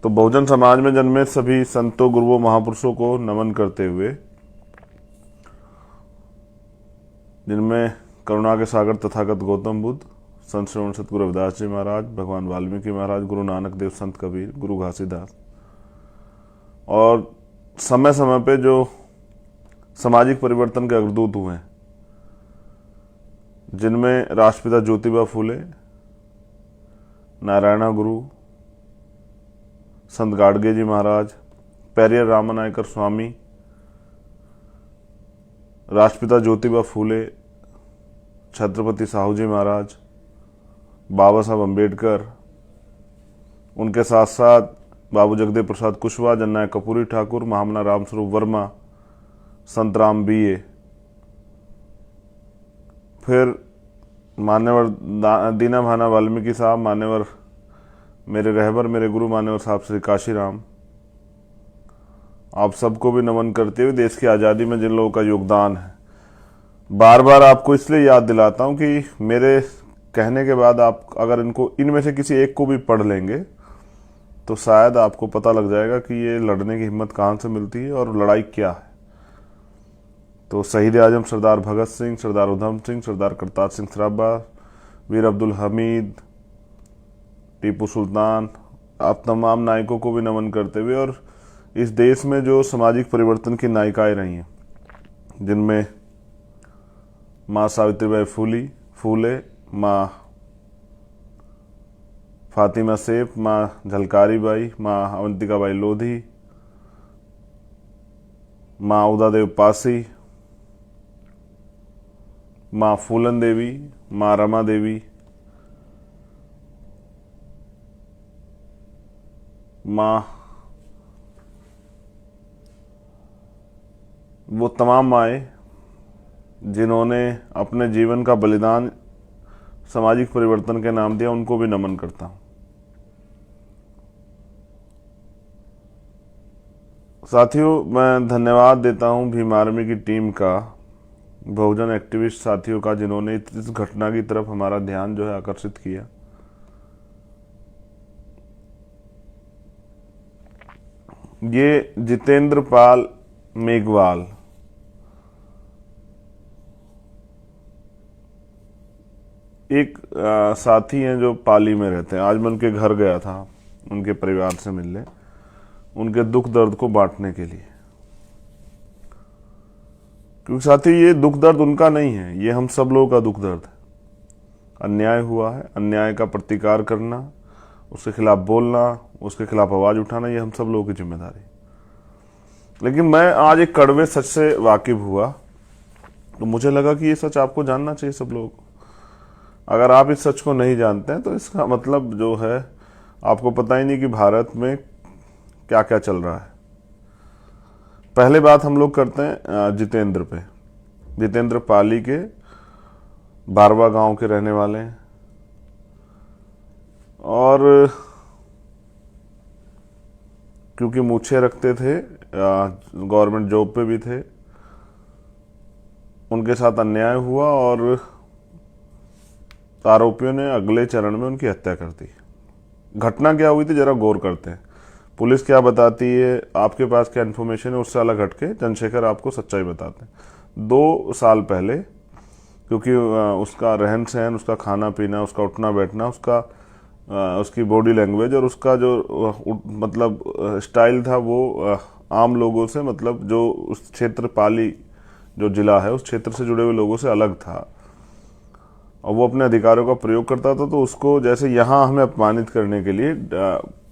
तो बहुजन समाज में जन्मे सभी संतों, गुरुओं, महापुरुषों को नमन करते हुए, जिनमें करुणा के सागर तथागत गौतम बुद्ध, संत श्रवण सतगुरु रविदास जी महाराज, भगवान वाल्मीकि महाराज, गुरु नानक देव, संत कबीर, गुरु घासीदास, और समय समय पे जो सामाजिक परिवर्तन के अग्रदूत हुए हैं, जिनमें राष्ट्रपिता ज्योतिबा फूले, नारायणा गुरु, संत गाडगे जी महाराज, पेरियर रामनायकर स्वामी, राष्ट्रपिता ज्योतिबा फूले, छत्रपति साहू जी महाराज, बाबा साहब अम्बेडकर, उनके साथ साथ बाबू जगदेव प्रसाद कुशवाहा, जननायक कर्पूरी ठाकुर, महामना रामस्वरूप वर्मा, संत राम बीए, फिर मान्यवर दीना भाना वाल्मीकि साहब, मान्यवर मेरे रहबर, मेरे गुरु मान्यवर साहब श्री काशीराम। आप सबको भी नमन करते हुए देश की आज़ादी में जिन लोगों का योगदान है, बार बार आपको इसलिए याद दिलाता हूं कि मेरे कहने के बाद आप अगर इनमें से किसी एक को भी पढ़ लेंगे तो शायद आपको पता लग जाएगा कि ये लड़ने की हिम्मत कहाँ से मिलती है और लड़ाई क्या है। तो शहीद आजम सरदार भगत सिंह, सरदार उधम सिंह, सरदार करतार सिंह सराभा, वीर अब्दुल हमीद, टीपू सुल्तान, आप तमाम नायकों को भी नमन करते हुए, और इस देश में जो सामाजिक परिवर्तन की नायिकाएं रही हैं, जिनमें माँ सावित्रीबाई फूले, माँ फातिमा सेफ, माँ झलकारी बाई, माँ अवंतिका बाई लोधी, माँ उदा देव पासी, माँ फूलन देवी, माँ रमा देवी, माँ, वो तमाम माएँ जिन्होंने अपने जीवन का बलिदान सामाजिक परिवर्तन के नाम दिया, उनको भी नमन करता हूं। साथियों, मैं धन्यवाद देता हूं भीम आर्मी की टीम का, बहुजन एक्टिविस्ट साथियों का, जिन्होंने इस घटना की तरफ हमारा ध्यान जो है आकर्षित किया। ये जितेंद्र पाल मेघवाल एक साथी हैं जो पाली में रहते हैं, आज मैं उनके घर गया था उनके परिवार से मिलने, उनके दुख दर्द को बांटने के लिए। क्योंकि साथी ये दुख दर्द उनका नहीं है, ये हम सब लोगों का दुख दर्द है। अन्याय हुआ है, अन्याय का प्रतिकार करना, उसके खिलाफ बोलना, उसके खिलाफ आवाज उठाना, ये हम सब लोगों की जिम्मेदारी। लेकिन मैं आज एक कड़वे सच से वाकिफ हुआ, तो मुझे लगा कि ये सच आपको जानना चाहिए सब लोगों को। अगर आप इस सच को नहीं जानते हैं तो इसका मतलब जो है आपको पता ही नहीं कि भारत में क्या क्या चल रहा है। पहले बात हम लोग करते हैं जितेंद्र पे। जितेंद्र पाली के बारवा गांव के रहने वाले हैं और क्योंकि मूछें रखते थे, गवर्नमेंट जॉब पे भी थे, उनके साथ अन्याय हुआ और आरोपियों ने अगले चरण में उनकी हत्या कर दी। घटना क्या हुई थी जरा गौर करते हैं। पुलिस क्या बताती है, आपके पास क्या इन्फॉर्मेशन है, उससे अलग हटके चंद्रशेखर आपको सच्चाई बताते हैं। 2 साल पहले, क्योंकि उसका रहन सहन, उसका खाना पीना, उसका उठना बैठना, उसकी बॉडी लैंग्वेज और उसका जो मतलब स्टाइल था वो आम लोगों से, मतलब जो उस क्षेत्र पाली जो जिला है उस क्षेत्र से जुड़े हुए लोगों से अलग था और वो अपने अधिकारों का प्रयोग करता था। तो उसको जैसे यहाँ हमें अपमानित करने के लिए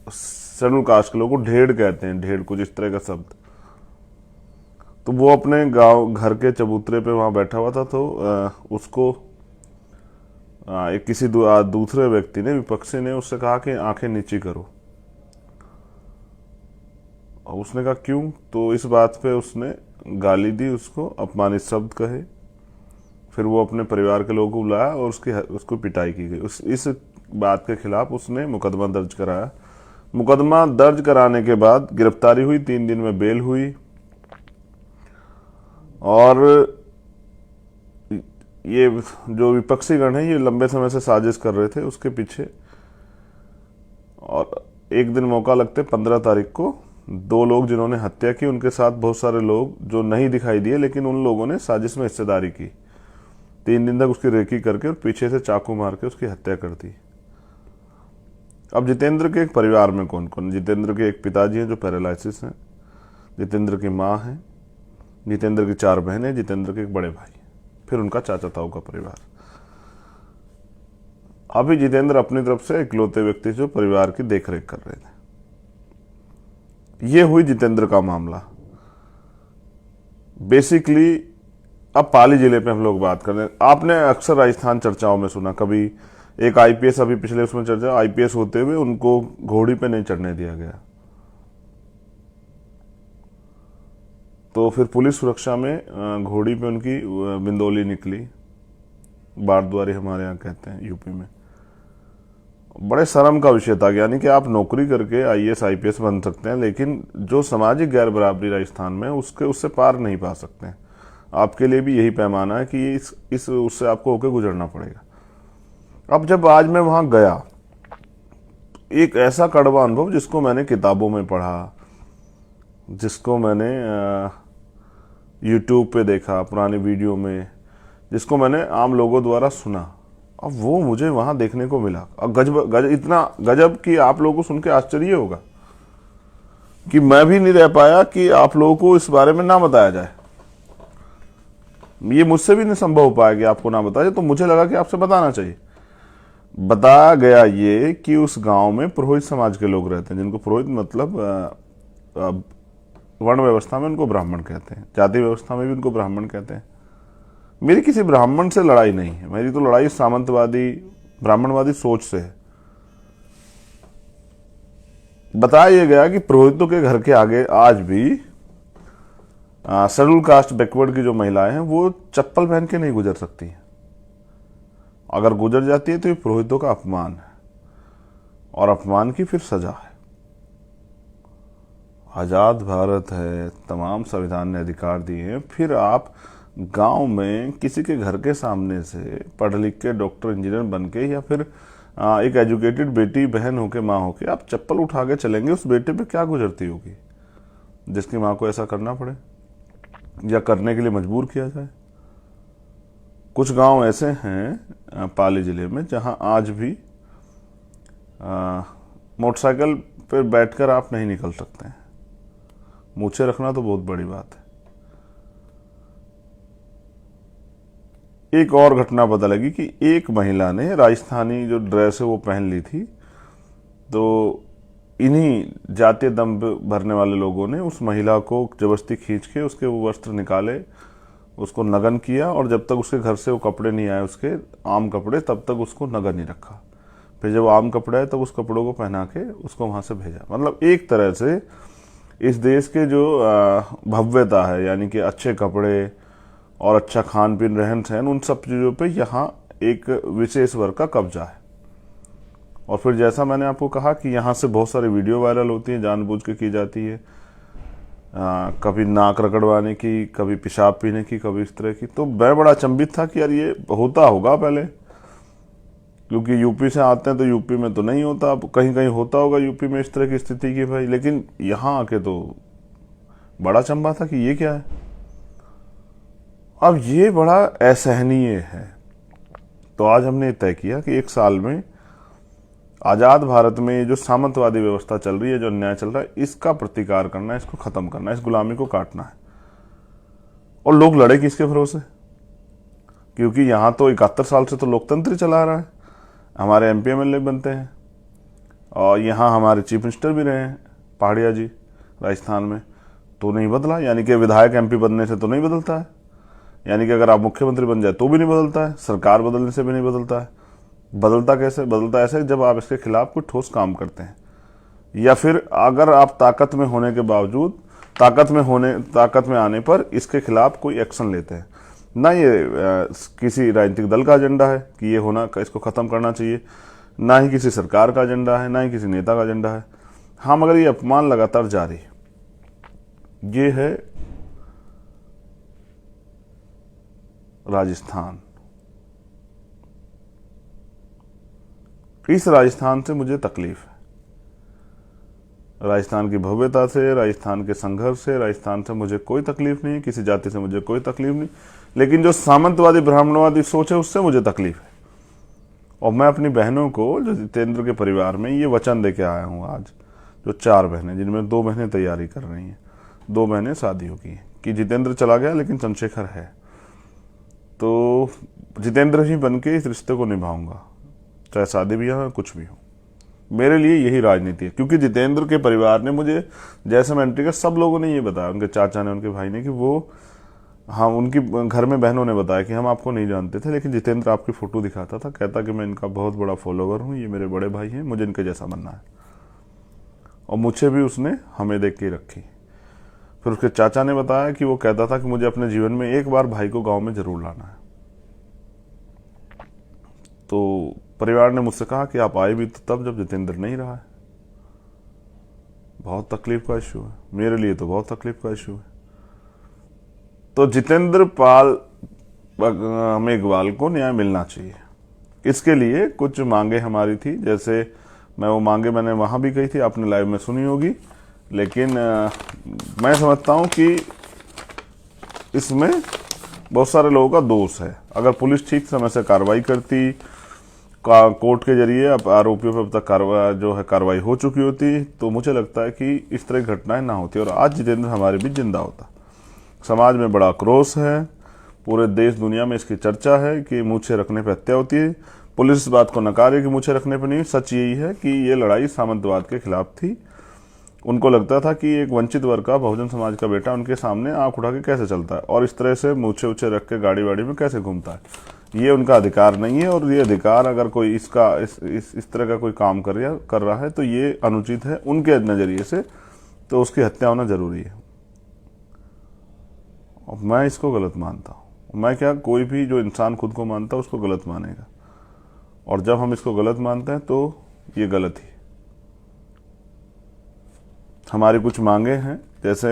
शेड्यूल कास्ट के लोगों को ढेड़ कहते हैं, ढेड़ कुछ इस तरह का शब्द। तो वो अपने गांव घर के चबूतरे पे वहां बैठा हुआ था, तो उसको एक किसी दूसरे व्यक्ति ने, विपक्षी ने उससे कहा कि आंखें नीची करो। और उसने कहा क्यों, तो इस बात पे उसने गाली दी, उसको अपमानित शब्द कहे। फिर वो अपने परिवार के लोगों को बुलाया और उसको पिटाई की गई। इस बात के खिलाफ उसने मुकदमा दर्ज कराया। मुकदमा दर्ज कराने के बाद गिरफ्तारी हुई, 3 दिन में बेल हुई और ये जो विपक्षी गण है ये लंबे समय से साजिश कर रहे थे उसके पीछे। और एक दिन मौका लगते 15 तारीख को 2 लोग जिन्होंने हत्या की, उनके साथ बहुत सारे लोग जो नहीं दिखाई दिए, लेकिन उन लोगों ने साजिश में हिस्सेदारी की। 3 दिन तक उसकी रेकी करके और पीछे से चाकू मार के उसकी हत्या कर दी। अब जितेंद्र के एक परिवार में कौन कौन? जितेंद्र के एक पिताजी हैं जो पैरालिसिस हैं, जितेंद्र की माँ है, जितेंद्र की 4 बहनें, जितेंद्र के एक बड़े भाई, फिर उनका चाचा ताऊ का परिवार। अभी जितेंद्र अपनी तरफ से इकलौते व्यक्ति जो परिवार की देखरेख कर रहे थे। ये हुई जितेंद्र का मामला। बेसिकली अब पाली जिले पे हम लोग बात कर रहे हैं। आपने अक्सर राजस्थान चर्चाओं में सुना, कभी एक आईपीएस, अभी पिछले उसमें चर्चा, आईपीएस होते हुए उनको घोड़ी पे नहीं चढ़ने दिया गया, तो फिर पुलिस सुरक्षा में घोड़ी पे उनकी बिंदोली निकली, बारद्वारी हमारे यहाँ कहते हैं यूपी में। बड़े शर्म का विषय था, यानी कि आप नौकरी करके आईएएस आईपीएस बन सकते हैं, लेकिन जो सामाजिक गैर बराबरी राजस्थान में उससे पार नहीं पा सकते हैं। आपके लिए भी यही पैमाना है कि उससे आपको होकर गुजरना पड़ेगा। अब जब आज मैं वहां गया, एक ऐसा कड़वा अनुभव जिसको मैंने किताबों में पढ़ा, जिसको मैंने यूट्यूब पे देखा पुरानी वीडियो में, जिसको मैंने आम लोगों द्वारा सुना, अब वो मुझे वहां देखने को मिला। और इतना गजब कि आप लोगों को सुन के आश्चर्य होगा कि मैं भी नहीं रह पाया कि आप लोगों को इस बारे में ना बताया जाए। ये मुझसे भी नहीं संभव हो पाया कि आपको ना बताया जाए, तो मुझे लगा कि आपसे बताना चाहिए। बताया गया ये कि उस गांव में पुरोहित समाज के लोग रहते हैं, जिनको पुरोहित मतलब वर्ण व्यवस्था में उनको ब्राह्मण कहते हैं, जाति व्यवस्था में भी उनको ब्राह्मण कहते हैं। मेरी किसी ब्राह्मण से लड़ाई नहीं है, मेरी तो लड़ाई सामंतवादी ब्राह्मणवादी सोच से है। बताया गया कि पुरोहितों के घर के आगे आज भी शेड्यूल कास्ट बैकवर्ड की जो महिलाएं हैं वो चप्पल पहन के नहीं गुजर सकती हैं। अगर गुजर जाती है तो ये पुरोहितों का अपमान है और अपमान की फिर सजा है। आजाद भारत है, तमाम संविधान ने अधिकार दिए हैं, फिर आप गांव में किसी के घर के सामने से पढ़ लिख के डॉक्टर इंजीनियर बन के या फिर एक एजुकेटेड बेटी बहन होके माँ होके आप चप्पल उठा के चलेंगे, उस बेटे पे क्या गुजरती होगी जिसकी माँ को ऐसा करना पड़े या करने के लिए मजबूर किया जाए। कुछ गांव ऐसे हैं पाली जिले में जहां आज भी मोटरसाइकिल पर बैठकर आप नहीं निकल सकते हैं। मूछें रखना तो बहुत बड़ी बात है। एक और घटना पता लगी कि एक महिला ने राजस्थानी जो ड्रेस है वो पहन ली थी, तो इन्हीं जातीय दम भरने वाले लोगों ने उस महिला को जबरदस्ती खींच के उसके वो वस्त्र निकाले, उसको नग्न किया, और जब तक उसके घर से वो कपड़े नहीं आए, उसके आम कपड़े, तब तक उसको नग्न ही रखा। फिर जब आम कपड़े आए तब उस कपड़ों को पहना के उसको वहां से भेजा। मतलब एक तरह से इस देश के जो भव्यता है, यानी कि अच्छे कपड़े और अच्छा खान पीन, रहन सहन, उन सब चीज़ों पे यहाँ एक विशेष वर्ग का कब्जा है। और फिर जैसा मैंने आपको कहा कि यहाँ से बहुत सारी वीडियो वायरल होती है, जानबूझ के की जाती है, कभी नाक रगड़वाने की, कभी पेशाब पीने की, कभी इस तरह की। तो मैं बड़ा अचंभित था कि यार ये होता होगा पहले, क्योंकि यूपी से आते हैं तो यूपी में तो नहीं होता, अब कहीं कहीं होता होगा यूपी में इस तरह की स्थिति की भाई, लेकिन यहाँ आके तो बड़ा अचंभा था कि ये क्या है। अब ये बड़ा असहनीय है। तो आज हमने तय किया कि एक साल में आजाद भारत में जो सामंतवादी व्यवस्था चल रही है, जो अन्याय चल रहा है, इसका प्रतिकार करना है, इसको खत्म करना है, इस गुलामी को काटना है। और लोग लड़े किसके भरोसे? क्योंकि यहां तो 71 साल से तो लोकतंत्र ही चला रहा है, हमारे एमपी एमएलए बनते हैं, और यहाँ हमारे चीफ मिनिस्टर भी रहे हैं पहाड़िया जी राजस्थान में, तो नहीं बदला। यानी कि विधायक एमपी बनने से तो नहीं बदलता है, यानी कि अगर आप मुख्यमंत्री बन जाए तो भी नहीं बदलता है, सरकार बदलने से भी नहीं बदलता है। बदलता कैसे? बदलता ऐसे जब आप इसके खिलाफ कोई ठोस काम करते हैं, या फिर अगर आप ताकत में होने के बावजूद, ताकत में आने पर इसके खिलाफ कोई एक्शन लेते हैं। ना ये किसी राजनीतिक दल का एजेंडा है कि ये होना, इसको खत्म करना चाहिए, ना ही किसी सरकार का एजेंडा है, ना ही किसी नेता का एजेंडा है। हाँ, मगर ये अपमान लगातार जारी, ये है राजस्थान। इस राजस्थान से मुझे तकलीफ है, राजस्थान की भव्यता से, राजस्थान के संघर्ष से, राजस्थान से मुझे कोई तकलीफ नहीं, किसी जाति से मुझे कोई तकलीफ नहीं, लेकिन जो सामंतवादी ब्राह्मणवादी सोच है उससे मुझे तकलीफ है। और मैं अपनी बहनों को, जो जितेंद्र के परिवार में, ये वचन दे के आया हूँ आज, जो 4 बहनें, जिनमें 2 बहनें तैयारी कर रही हैं, 2 बहनें शादी हो गई, कि जितेंद्र चला गया लेकिन चंद्रशेखर है, तो जितेंद्र ही बन के इस रिश्ते को निभाऊंगा, चाहे शादी भी हो कुछ भी हो। मेरे लिए यही राजनीति है। क्योंकि जितेंद्र के परिवार ने मुझे, जैसे मैं एंट्री कर, सब लोगों ने ये बताया, उनके चाचा ने, उनके भाई ने, कि वो, हाँ, उनकी घर में बहनों ने बताया कि हम आपको नहीं जानते थे, लेकिन जितेंद्र आपकी फोटो दिखाता था, कहता कि मैं इनका बहुत बड़ा फॉलोवर हूँ, ये मेरे बड़े भाई हैं, मुझे इनके जैसा बनना है। और मुझे भी उसने हमें देख के रखी। फिर उसके चाचा ने बताया कि वो कहता था कि मुझे अपने जीवन में एक बार भाई को गाँव में जरूर लाना है। तो परिवार ने मुझसे कहा कि आप आए भी तो तब जब जितेंद्र नहीं रहा है। बहुत तकलीफ का इश्यू है, मेरे लिए तो बहुत तकलीफ का इश्यू है। तो जितेंद्र पाल मेघवाल को न्याय मिलना चाहिए। इसके लिए कुछ मांगे हमारी थी, जैसे वो मांगे मैंने वहां भी कही थी, आपने लाइव में सुनी होगी, लेकिन मैं समझता हूं कि इसमें बहुत सारे लोगों का दोष है। अगर पुलिस ठीक समय से कार्रवाई करती, कोर्ट के जरिए आरोपियों पर अब तक कार्रवाई हो चुकी होती, तो मुझे लगता है कि इस तरह की घटनाएं ना होती और आज जितेंद्र हमारे बीच जिंदा होता। समाज में बड़ा आक्रोश है, पूरे देश दुनिया में इसकी चर्चा है कि मूछें रखने पर हत्या होती है। पुलिस इस बात को नकार रही कि मूछें रखने पर नहीं। सच यही है कि ये लड़ाई सामंतवाद के खिलाफ थी। उनको लगता था कि एक वंचित वर्ग का, बहुजन समाज का बेटा उनके सामने आंख उठा के कैसे चलता है और इस तरह से मूछे उछे रख के गाड़ी वाड़ी में कैसे घूमता है। ये उनका अधिकार नहीं है, और ये अधिकार अगर कोई इस तरह का कोई काम कर रहा है तो ये अनुचित है उनके नजरिए से, तो उसकी हत्या होना जरूरी है। और मैं इसको गलत मानता हूं। मैं क्या, कोई भी जो इंसान खुद को मानता है उसको गलत मानेगा, और जब हम इसको गलत मानते हैं तो ये गलत ही। हमारी कुछ मांगे हैं, जैसे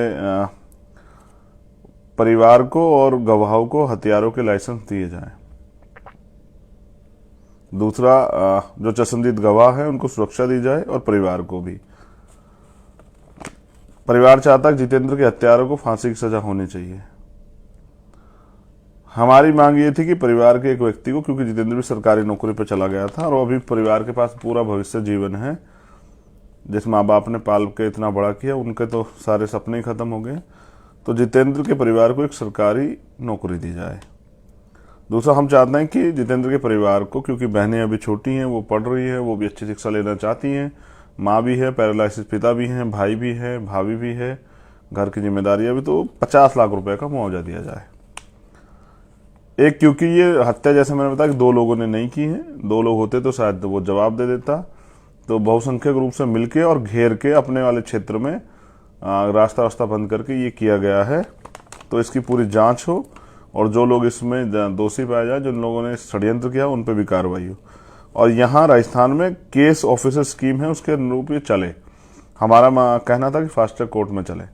परिवार को और गवाहों को हथियारों के लाइसेंस दिए जाएं। दूसरा, जो चश्मदीद गवाह है उनको सुरक्षा दी जाए, और परिवार को भी। परिवार चाहता है जितेंद्र के हत्यारों को फांसी की सजा होनी चाहिए। हमारी मांग ये थी कि परिवार के एक व्यक्ति को, क्योंकि जितेंद्र भी सरकारी नौकरी पर चला गया था और अभी परिवार के पास पूरा भविष्य जीवन है, जिस माँ बाप ने पाल के इतना बड़ा किया उनके तो सारे सपने ही खत्म हो गए, तो जितेंद्र के परिवार को एक सरकारी नौकरी दी जाए। दूसरा, हम चाहते हैं कि जितेंद्र के परिवार को, क्योंकि बहनें अभी छोटी हैं, वो पढ़ रही हैं, वो भी अच्छी शिक्षा लेना चाहती हैं, माँ भी है, पैरालिसिस पिता भी हैं, भाई भी है, भाभी भी है, घर की जिम्मेदारियां भी, तो 50 लाख रुपए का मुआवजा दिया जाए। एक, क्योंकि ये हत्या जैसे मैंने बताया कि 2 लोगों ने नहीं की है, 2 लोग होते तो शायद वो जवाब दे देता, तो बहुसंख्यक रूप से मिलके और घेर के अपने वाले क्षेत्र में रास्ता बंद करके ये किया गया है। तो इसकी पूरी जांच हो और जो लोग इसमें दोषी पाए जाए, जिन लोगों ने षड्यंत्र किया, उन पर भी कार्रवाई हो। और यहाँ राजस्थान में केस ऑफिसर स्कीम है, उसके अनुरूप ये चले। हमारा कहना था कि फास्ट ट्रैक कोर्ट में चले।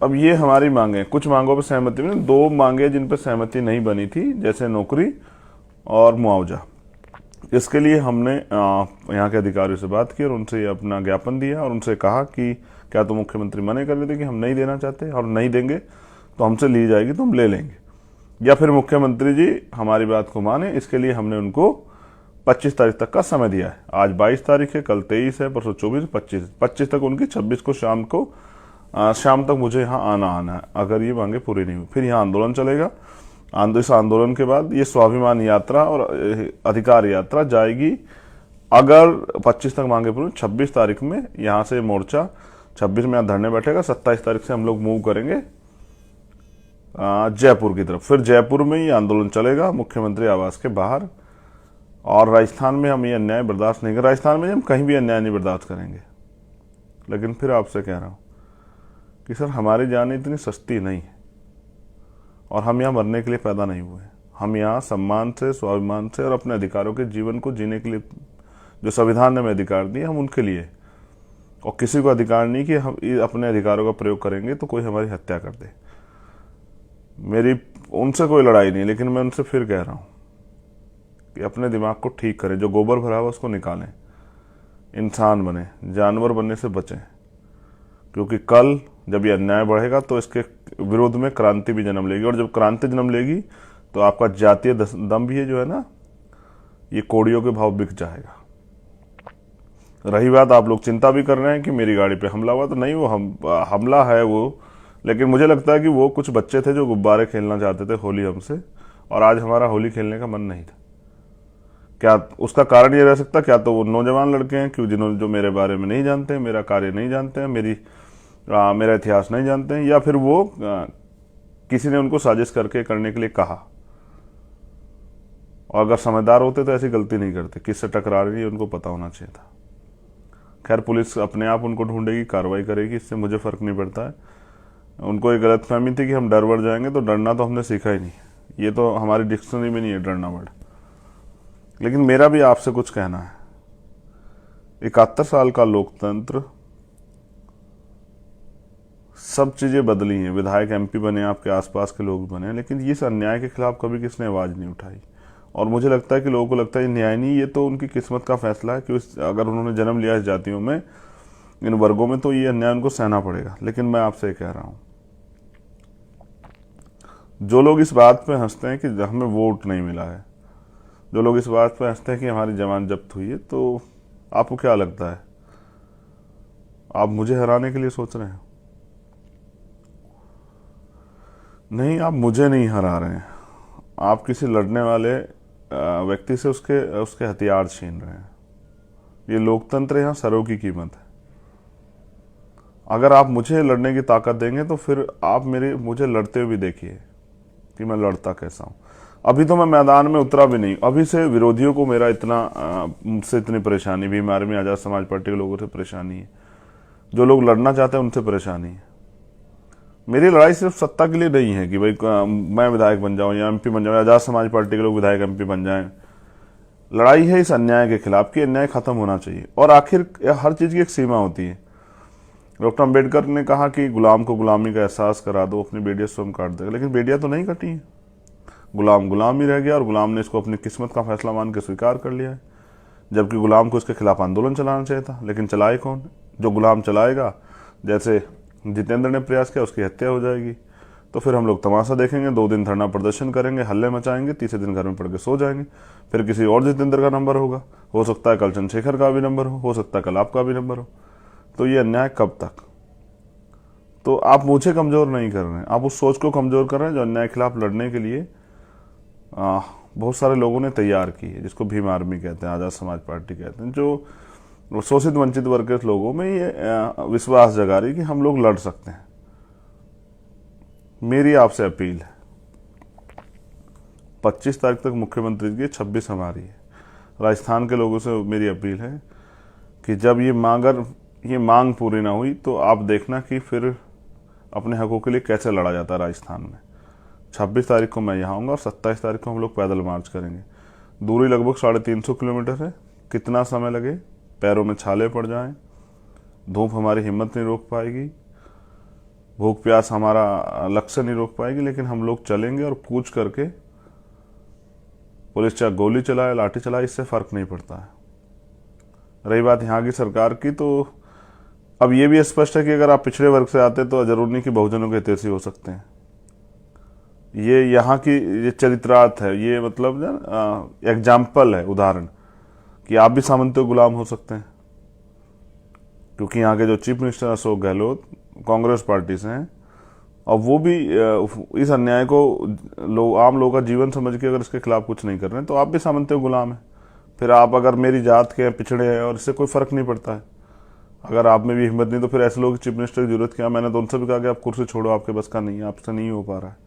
अब ये हमारी मांगे, कुछ मांगों पर सहमति बनी, 2 मांगे जिन पर सहमति नहीं बनी थी, जैसे नौकरी और मुआवजा। इसके लिए हमने यहाँ के अधिकारियों से बात की और उनसे अपना ज्ञापन दिया और उनसे कहा कि क्या तो मुख्यमंत्री मना कर रहे थे कि हम नहीं देना चाहते और नहीं देंगे तो हमसे ली जाएगी तो हम ले लेंगे, या फिर मुख्यमंत्री जी हमारी बात को माने। इसके लिए हमने उनको 25 तारीख तक का समय दिया है। आज 22 तारीख है, कल 23 है, परसों 24, 25 तक उनकी, 26 को शाम तक मुझे यहाँ आना है। अगर ये मांगे पूरी नहीं हुई फिर यहाँ आंदोलन चलेगा। इस आंदोलन के बाद ये स्वाभिमान यात्रा और अधिकार यात्रा जाएगी। अगर 25 तक मांगे पूरी, 26 तारीख में यहाँ से मोर्चा 26 में यहाँ धरने बैठेगा। 27 तारीख से हम लोग मूव करेंगे जयपुर की तरफ। फिर जयपुर में ये आंदोलन चलेगा मुख्यमंत्री आवास के बाहर। और राजस्थान में हम ये अन्याय बर्दाश्त नहीं करेंगे। राजस्थान में हम कहीं भी अन्याय नहीं बर्दाश्त करेंगे। लेकिन फिर आपसे कह रहा हूं कि सर, हमारी जान इतनी सस्ती नहीं है और हम यहाँ मरने के लिए पैदा नहीं हुए। हम यहाँ सम्मान से, स्वाभिमान से और अपने अधिकारों के जीवन को जीने के लिए जो संविधान ने हमें अधिकार दिए, हम उनके लिए, और किसी को अधिकार नहीं कि हम अपने अधिकारों का प्रयोग करेंगे तो कोई हमारी हत्या कर दे। मेरी उनसे कोई लड़ाई नहीं, लेकिन मैं उनसे फिर कह रहा हूं कि अपने दिमाग को ठीक करें, जो गोबर भरा हुआ उसको निकालें, इंसान बने, जानवर बनने से बचें। क्योंकि कल जब ये अन्याय बढ़ेगा तो इसके विरोध में क्रांति भी जन्म लेगी, और जब क्रांति जन्म लेगी तो आपका जातीय दम भी है जो है ना, ये कोड़ियों के भाव बिक जाएगा। रही बात, आप लोग चिंता भी कर रहे हैं कि मेरी गाड़ी पे हमला हुआ, तो नहीं, वो हमला है वो, लेकिन मुझे लगता है कि वो कुछ बच्चे थे जो गुब्बारे खेलना चाहते थे होली हमसे, और आज हमारा होली खेलने का मन नहीं था। क्या उसका कारण ये रह सकता, क्या तो वो नौजवान लड़के हैं क्यों जिन्होंने, जो मेरे बारे में नहीं जानते हैं, मेरा कार्य नहीं जानते हैं, मेरा इतिहास नहीं जानते हैं, या फिर वो किसी ने उनको साजिश करने के लिए कहा। और अगर समझदार होते तो ऐसी गलती नहीं करते। किससे टकरा रही है उनको पता होना चाहिए था। खैर, पुलिस अपने आप उनको ढूंढेगी, कार्रवाई करेगी, इससे मुझे फर्क नहीं पड़ता है। उनको एक गलतफहमी थी कि हम डर बढ़ जाएंगे, तो डरना तो हमने सीखा ही नहीं। ये तो हमारी डिक्शनरी में नहीं है डरना वर्ड। लेकिन मेरा भी आपसे कुछ कहना है। 71 साल का लोकतंत्र, सब चीजें बदली हैं, विधायक MP बने, आपके आसपास के लोग बने, लेकिन इस अन्याय के खिलाफ कभी किसने आवाज नहीं उठाई। और मुझे लगता है कि लोगों को लगता है न्याय नहीं, ये तो उनकी किस्मत का फैसला है कि अगर उन्होंने जन्म लिया इस जातियों में, इन वर्गों में, तो ये अन्याय उनको सहना पड़ेगा। लेकिन मैं आपसे कह रहा हूं, जो लोग इस बात पे हंसते हैं कि हमें वोट नहीं मिला है, जो लोग इस बात पे हंसते हैं कि हमारी जमानत जब्त हुई है, तो आपको क्या लगता है, आप मुझे हराने के लिए सोच रहे हैं? नहीं, आप मुझे नहीं हरा रहे हैं, आप किसी लड़ने वाले व्यक्ति से उसके हथियार छीन रहे हैं। ये लोकतंत्र, यहाँ सरों की कीमत है। अगर आप मुझे लड़ने की ताकत देंगे तो फिर आप मुझे लड़ते हुए भी देखिए कि मैं लड़ता कैसा हूं। अभी तो मैं मैदान में उतरा भी नहीं, अभी से विरोधियों को मेरा मुझसे इतनी परेशानी, बीमारी में आजाद समाज पार्टी के लोगों से परेशानी है, जो लोग लड़ना चाहते हैं उनसे परेशानी है। मेरी लड़ाई सिर्फ सत्ता के लिए नहीं है कि भाई मैं विधायक बन जाऊं या MP बन जाऊं, आजाद समाज पार्टी के लोग विधायक MP बन जाएं। लड़ाई है इस अन्याय के खिलाफ कि अन्याय खत्म होना चाहिए। और आखिर हर चीज की एक सीमा होती है। डॉक्टर अम्बेडकर ने कहा कि गुलाम को गुलामी का एहसास करा दो, अपनी बेटियां स्वयं काट देगा, लेकिन बेटियां तो नहीं कटी हैं। गुलाम ही रह गया और गुलाम ने इसको अपनी किस्मत का फैसला मान के स्वीकार कर लिया है, जबकि गुलाम को इसके खिलाफ आंदोलन चलाना चाहिए था। लेकिन चलाए कौन? जो गुलाम चलाएगा, जैसे जितेंद्र ने प्रयास किया, उसकी हत्या हो जाएगी। तो फिर हम लोग तमाशा देखेंगे, 2 दिन धरना प्रदर्शन करेंगे, हल्ले मचाएंगे, तीसरे दिन घर में पड़ के सो जाएंगे। फिर किसी और जितेंद्र का नंबर होगा, हो सकता है कल चंद्रशेखर का भी नंबर हो सकता है कल आपका भी नंबर हो। तो ये अन्याय कब तक? तो आप मुझे कमजोर नहीं कर रहे हैं, आप उस सोच को कमजोर कर रहे हैं जो अन्याय के खिलाफ लड़ने के लिए बहुत सारे लोगों ने तैयार की है, जिसको भीम आर्मी कहते हैं, आज़ाद समाज पार्टी कहते हैं, जो शोषित वंचित वर्ग के लोगों में ये विश्वास जगा रही कि हम लोग लड़ सकते हैं। मेरी आपसे अपील है, 25 तारीख तक मुख्यमंत्री की, 26 हमारी है। राजस्थान के लोगों से मेरी अपील है कि जब ये मांग पूरी ना हुई तो आप देखना कि फिर अपने हकों के लिए कैसे लड़ा जाता है राजस्थान में। 26 तारीख को मैं यहाँ आऊँगा और 27 तारीख को हम लोग पैदल मार्च करेंगे। दूरी लगभग 350 किलोमीटर है। कितना समय लगे, पैरों में छाले पड़ जाएं, धूप हमारी हिम्मत नहीं रोक पाएगी, भूख प्यास हमारा लक्ष्य नहीं रोक पाएगी, लेकिन हम लोग चलेंगे और कूच करके, पुलिस चाहे गोली चलाए लाठी चलाए, इससे फर्क नहीं पड़ता है। रही बात यहाँ की सरकार की, तो अब ये भी स्पष्ट है कि अगर आप पिछड़े वर्ग से आते तो जरूर नहीं कि बहुजनों के हितैषी हो सकते हैं। ये यहाँ की ये चरित्रार्थ है, ये मतलब एग्जाम्पल है, उदाहरण कि आप भी सामंतों गुलाम हो सकते हैं। क्योंकि यहाँ के जो chief minister Ashok Gehlot Congress party से हैं, और वो भी इस अन्याय को आम लोगों का जीवन समझ के अगर इसके खिलाफ कुछ नहीं कर रहे हैं, तो आप भी सामंतों गुलाम हैं। फिर आप अगर मेरी जात के हैं, पिछड़े हैं, और इससे कोई फर्क नहीं पड़ता है। अगर आप में भी हिम्मत नहीं तो फिर ऐसे लोग चीफ मिनिस्टर की जरूरत क्या? मैंने तो उनसे भी कहा कि आप कुर्सी छोड़ो, आपके बस का नहीं है, आपसे नहीं हो पा रहा है।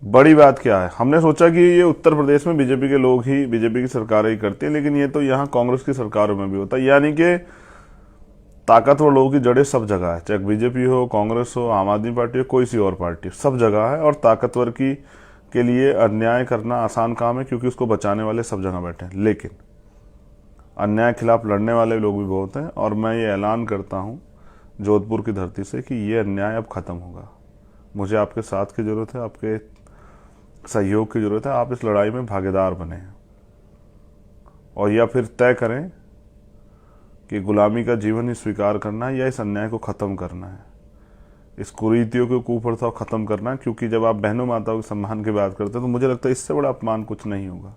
बड़ी बात क्या है, हमने सोचा कि ये उत्तर प्रदेश में बीजेपी के लोग ही, बीजेपी की सरकारें ही करती है, लेकिन ये तो यहाँ कांग्रेस की सरकारों में भी होता है। यानी कि ताकतवर लोगों की जड़ें सब जगह है, चाहे बीजेपी हो, कांग्रेस हो, आम आदमी पार्टी हो, कोई सी और पार्टी, सब जगह है। और ताकतवर के लिए अन्याय करना आसान काम है, क्योंकि उसको बचाने वाले सब जगह बैठे हैं। लेकिन अन्याय के खिलाफ लड़ने वाले लोग भी बहुत हैं, और मैं ये ऐलान करता हूँ जोधपुर की धरती से कि ये अन्याय अब खत्म होगा। मुझे आपके साथ की जरूरत है, आपके सहयोग की जरूरत है। आप इस लड़ाई में भागीदार बने, और या फिर तय करें कि गुलामी का जीवन ही स्वीकार करना है या इस अन्याय को खत्म करना है, इस कुरीतियों को कुप्रथा को खत्म करना है। क्योंकि जब आप बहनों माताओं के सम्मान की बात करते हैं तो मुझे लगता है इससे बड़ा अपमान कुछ नहीं होगा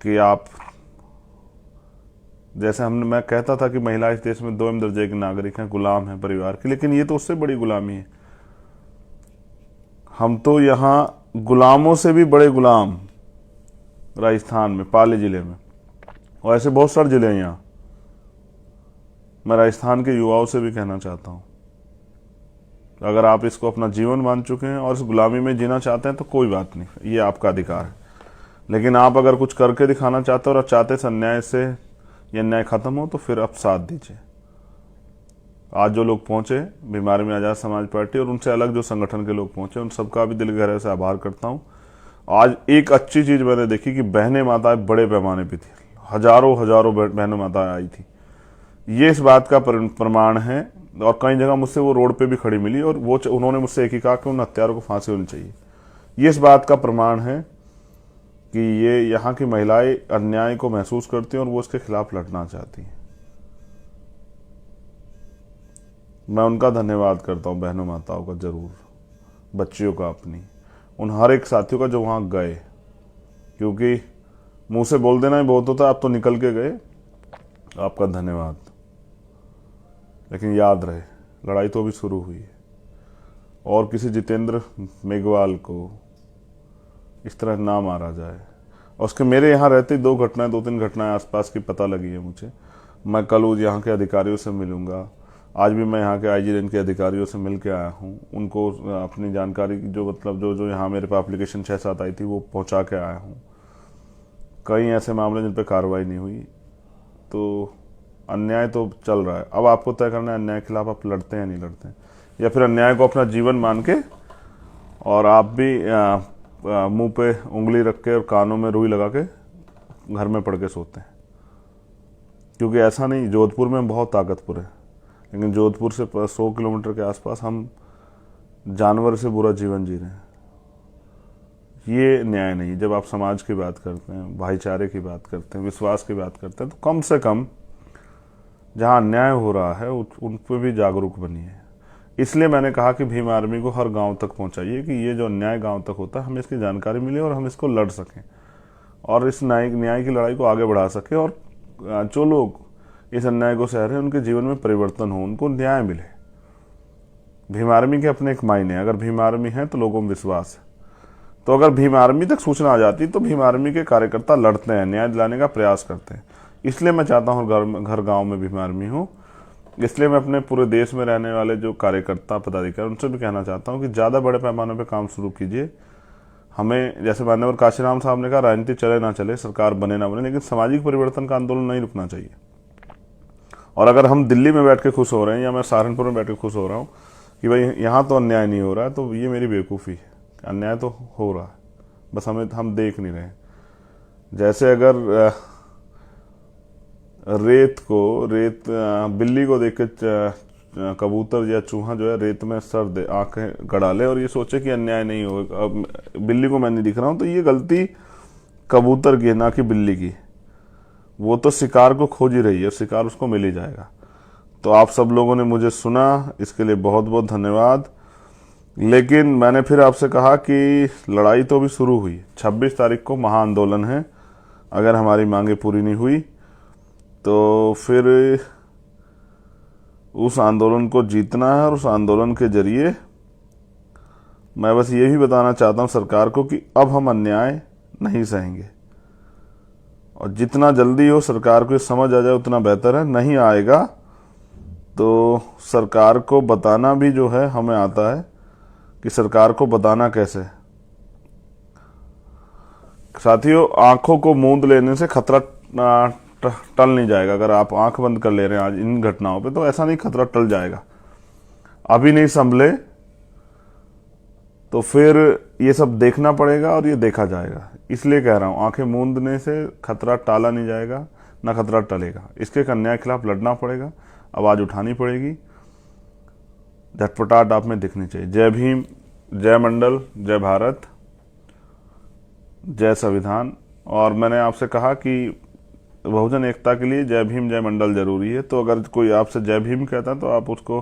कि आप, जैसे मैं कहता था कि महिला इस देश में 2 दर्जे के नागरिक हैं, गुलाम हैं परिवार के, लेकिन ये तो उससे बड़ी गुलामी है। हम तो यहाँ गुलामों से भी बड़े गुलाम, राजस्थान में पाली जिले में, और ऐसे बहुत सारे जिले हैं यहाँ। मैं राजस्थान के युवाओं से भी कहना चाहता हूँ, अगर आप इसको अपना जीवन मान चुके हैं और इस गुलामी में जीना चाहते हैं तो कोई बात नहीं, ये आपका अधिकार है। लेकिन आप अगर कुछ करके दिखाना चाहते हो और चाहते इस अन्याय से ये अन्याय खत्म हो, तो फिर आप साथ दीजिए। आज जो लोग पहुंचे भीम आर्मी आज़ाद समाज पार्टी और उनसे अलग जो संगठन के लोग पहुंचे, उन सबका भी दिल गहरे से आभार करता हूं। आज एक अच्छी चीज मैंने देखी कि बहनें माताएं बड़े पैमाने पे थी, हजारों बहनें माताएं आई थी। ये इस बात का प्रमाण है, और कई जगह मुझसे वो रोड पे भी खड़ी मिली और वो उन्होंने मुझसे एक ही कहा कि उन हत्यारों को फांसी होनी चाहिए। ये इस बात का प्रमाण है कि ये यहाँ की महिलाएं अन्याय को महसूस करती हैं और वो इसके खिलाफ लड़ना चाहती हैं। मैं उनका धन्यवाद करता हूँ, बहनों माताओं का जरूर, बच्चियों का, अपनी, उन हर एक साथियों का जो वहाँ गए। क्योंकि मुंह से बोल देना ही बहुत होता है, आप तो निकल के गए, आपका धन्यवाद। लेकिन याद रहे, लड़ाई तो अभी शुरू हुई है, और किसी जितेंद्र मेघवाल को इस तरह ना मारा जाए। और उसके मेरे यहाँ रहते 2-3 घटनाएं आसपास की पता लगी है मुझे। मैं कल यहाँ के अधिकारियों से मिलूंगा, आज भी मैं यहाँ के आईजी रेंज के अधिकारियों से मिल के आया हूँ, उनको अपनी जानकारी जो मतलब जो यहाँ मेरे पास एप्लीकेशन 6-7 आई थी वो पहुँचा के आया हूँ। कई ऐसे मामले जिन पर कार्रवाई नहीं हुई। तो अन्याय तो चल रहा है, अब आपको तय करना है अन्याय के खिलाफ आप लड़ते हैं नहीं लड़ते हैं, या फिर अन्याय को अपना जीवन मान के और आप भी मुंह पे उंगली रख के और कानों में रुई लगा के घर में पड़ के सोते हैं। क्योंकि ऐसा नहीं, जोधपुर में बहुत ताकतवर है, लेकिन जोधपुर से 100 किलोमीटर के आसपास हम जानवर से बुरा जीवन जी रहे हैं। ये न्याय नहीं। जब आप समाज की बात करते हैं, भाईचारे की बात करते हैं, विश्वास की बात करते हैं, तो कम से कम जहाँ अन्याय हो रहा है उन पर भी जागरूक बनिए। इसलिए मैंने कहा कि भीम आर्मी को हर गांव तक पहुंचाइए कि ये जो अन्याय गांव तक होता है हमें इसकी जानकारी मिले और हम इसको लड़ सकें और इस न्याय की लड़ाई को आगे बढ़ा सकें, और जो लोग इस अन्याय को सह रहे हैं उनके जीवन में परिवर्तन हो, उनको न्याय मिले। भीम आर्मी के अपने एक मायने, अगर भीम आर्मी है तो लोगों में विश्वास है। तो अगर भीम आर्मी तक सूचना आ जाती तो भीम आर्मी के कार्यकर्ता लड़ते हैं, न्याय दिलाने का प्रयास करते हैं। इसलिए मैं चाहता हूँ घर गांव में भीम आर्मी हो। इसलिए मैं अपने पूरे देश में रहने वाले जो कार्यकर्ता पदाधिकारी उनसे भी कहना चाहता हूँ कि ज़्यादा बड़े पैमाने पर काम शुरू कीजिए। हमें, जैसे मान्यवर काशीराम साहब ने कहा, राजनीति चले ना चले, सरकार बने ना बने, लेकिन सामाजिक परिवर्तन का आंदोलन नहीं रुकना चाहिए। और अगर हम दिल्ली में बैठ के खुश हो रहे हैं या मैं सहारनपुर में बैठ के खुश हो रहा हूँ कि भाई यहाँ तो अन्याय नहीं हो रहा है, तो ये मेरी बेवकूफ़ी है। अन्याय तो हो रहा है, बस हम देख नहीं रहे। जैसे अगर बिल्ली को देख के कबूतर या चूहा जो है रेत में सर दे, आंखें गड़ा ले और ये सोचे कि अन्याय नहीं होगा, बिल्ली को मैं नहीं दिख रहा हूं, तो ये गलती कबूतर की है, ना कि बिल्ली की। वो तो शिकार को खोज ही रही है, शिकार उसको मिल ही जाएगा। तो आप सब लोगों ने मुझे सुना, इसके लिए बहुत बहुत धन्यवाद। लेकिन मैंने फिर आपसे कहा कि लड़ाई तो अभी शुरू हुई, 26 तारीख को महाआंदोलन है। अगर हमारी मांगे पूरी नहीं हुई तो फिर उस आंदोलन को जीतना है, और उस आंदोलन के जरिए मैं बस ये भी बताना चाहता हूं सरकार को कि अब हम अन्याय नहीं सहेंगे, और जितना जल्दी हो सरकार को समझ आ जाए उतना बेहतर है। नहीं आएगा तो सरकार को बताना भी जो है हमें आता है कि सरकार को बताना कैसे। साथियों, आंखों को मूंद लेने से खतरा टल नहीं जाएगा। अगर आप आंख बंद कर ले रहे हैं आज इन घटनाओं पे, तो ऐसा नहीं खतरा टल जाएगा। अभी नहीं संभले तो फिर ये सब देखना पड़ेगा और ये देखा जाएगा। इसलिए कह रहा हूं, आंखें मूंदने से खतरा टाला नहीं जाएगा, ना खतरा टलेगा। इसके अन्याय के खिलाफ लड़ना पड़ेगा, आवाज उठानी पड़ेगी, झटपटाहट आप में दिखनी चाहिए। जय भीम, जय मंडल, जय भारत, जय संविधान। और मैंने आपसे कहा कि बहुजन एकता के लिए जय भीम जय मंडल जरूरी है। तो अगर कोई आपसे जय भीम कहता है तो आप उसको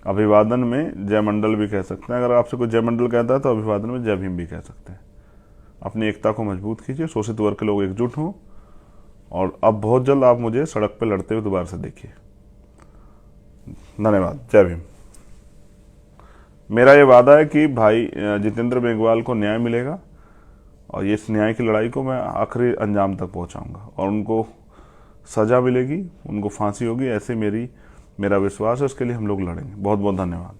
अभिवादन में जय मंडल भी कह सकते हैं। अगर आपसे कोई जय मंडल कहता है तो अभिवादन में जय भीम भी कह सकते हैं। अपनी एकता को मजबूत कीजिए, शोषित वर्ग के लोग एकजुट हों, और अब बहुत जल्द आप मुझे सड़क पर लड़ते हुए दोबारा से देखिए। धन्यवाद। जय भीम। मेरा ये वादा है कि भाई जितेंद्र मेघवाल को न्याय मिलेगा, और ये इस न्याय की लड़ाई को मैं आखिरी अंजाम तक पहुंचाऊंगा, और उनको सजा मिलेगी, उनको फांसी होगी, ऐसे मेरा विश्वास है। उसके लिए हम लोग लड़ेंगे। बहुत बहुत धन्यवाद।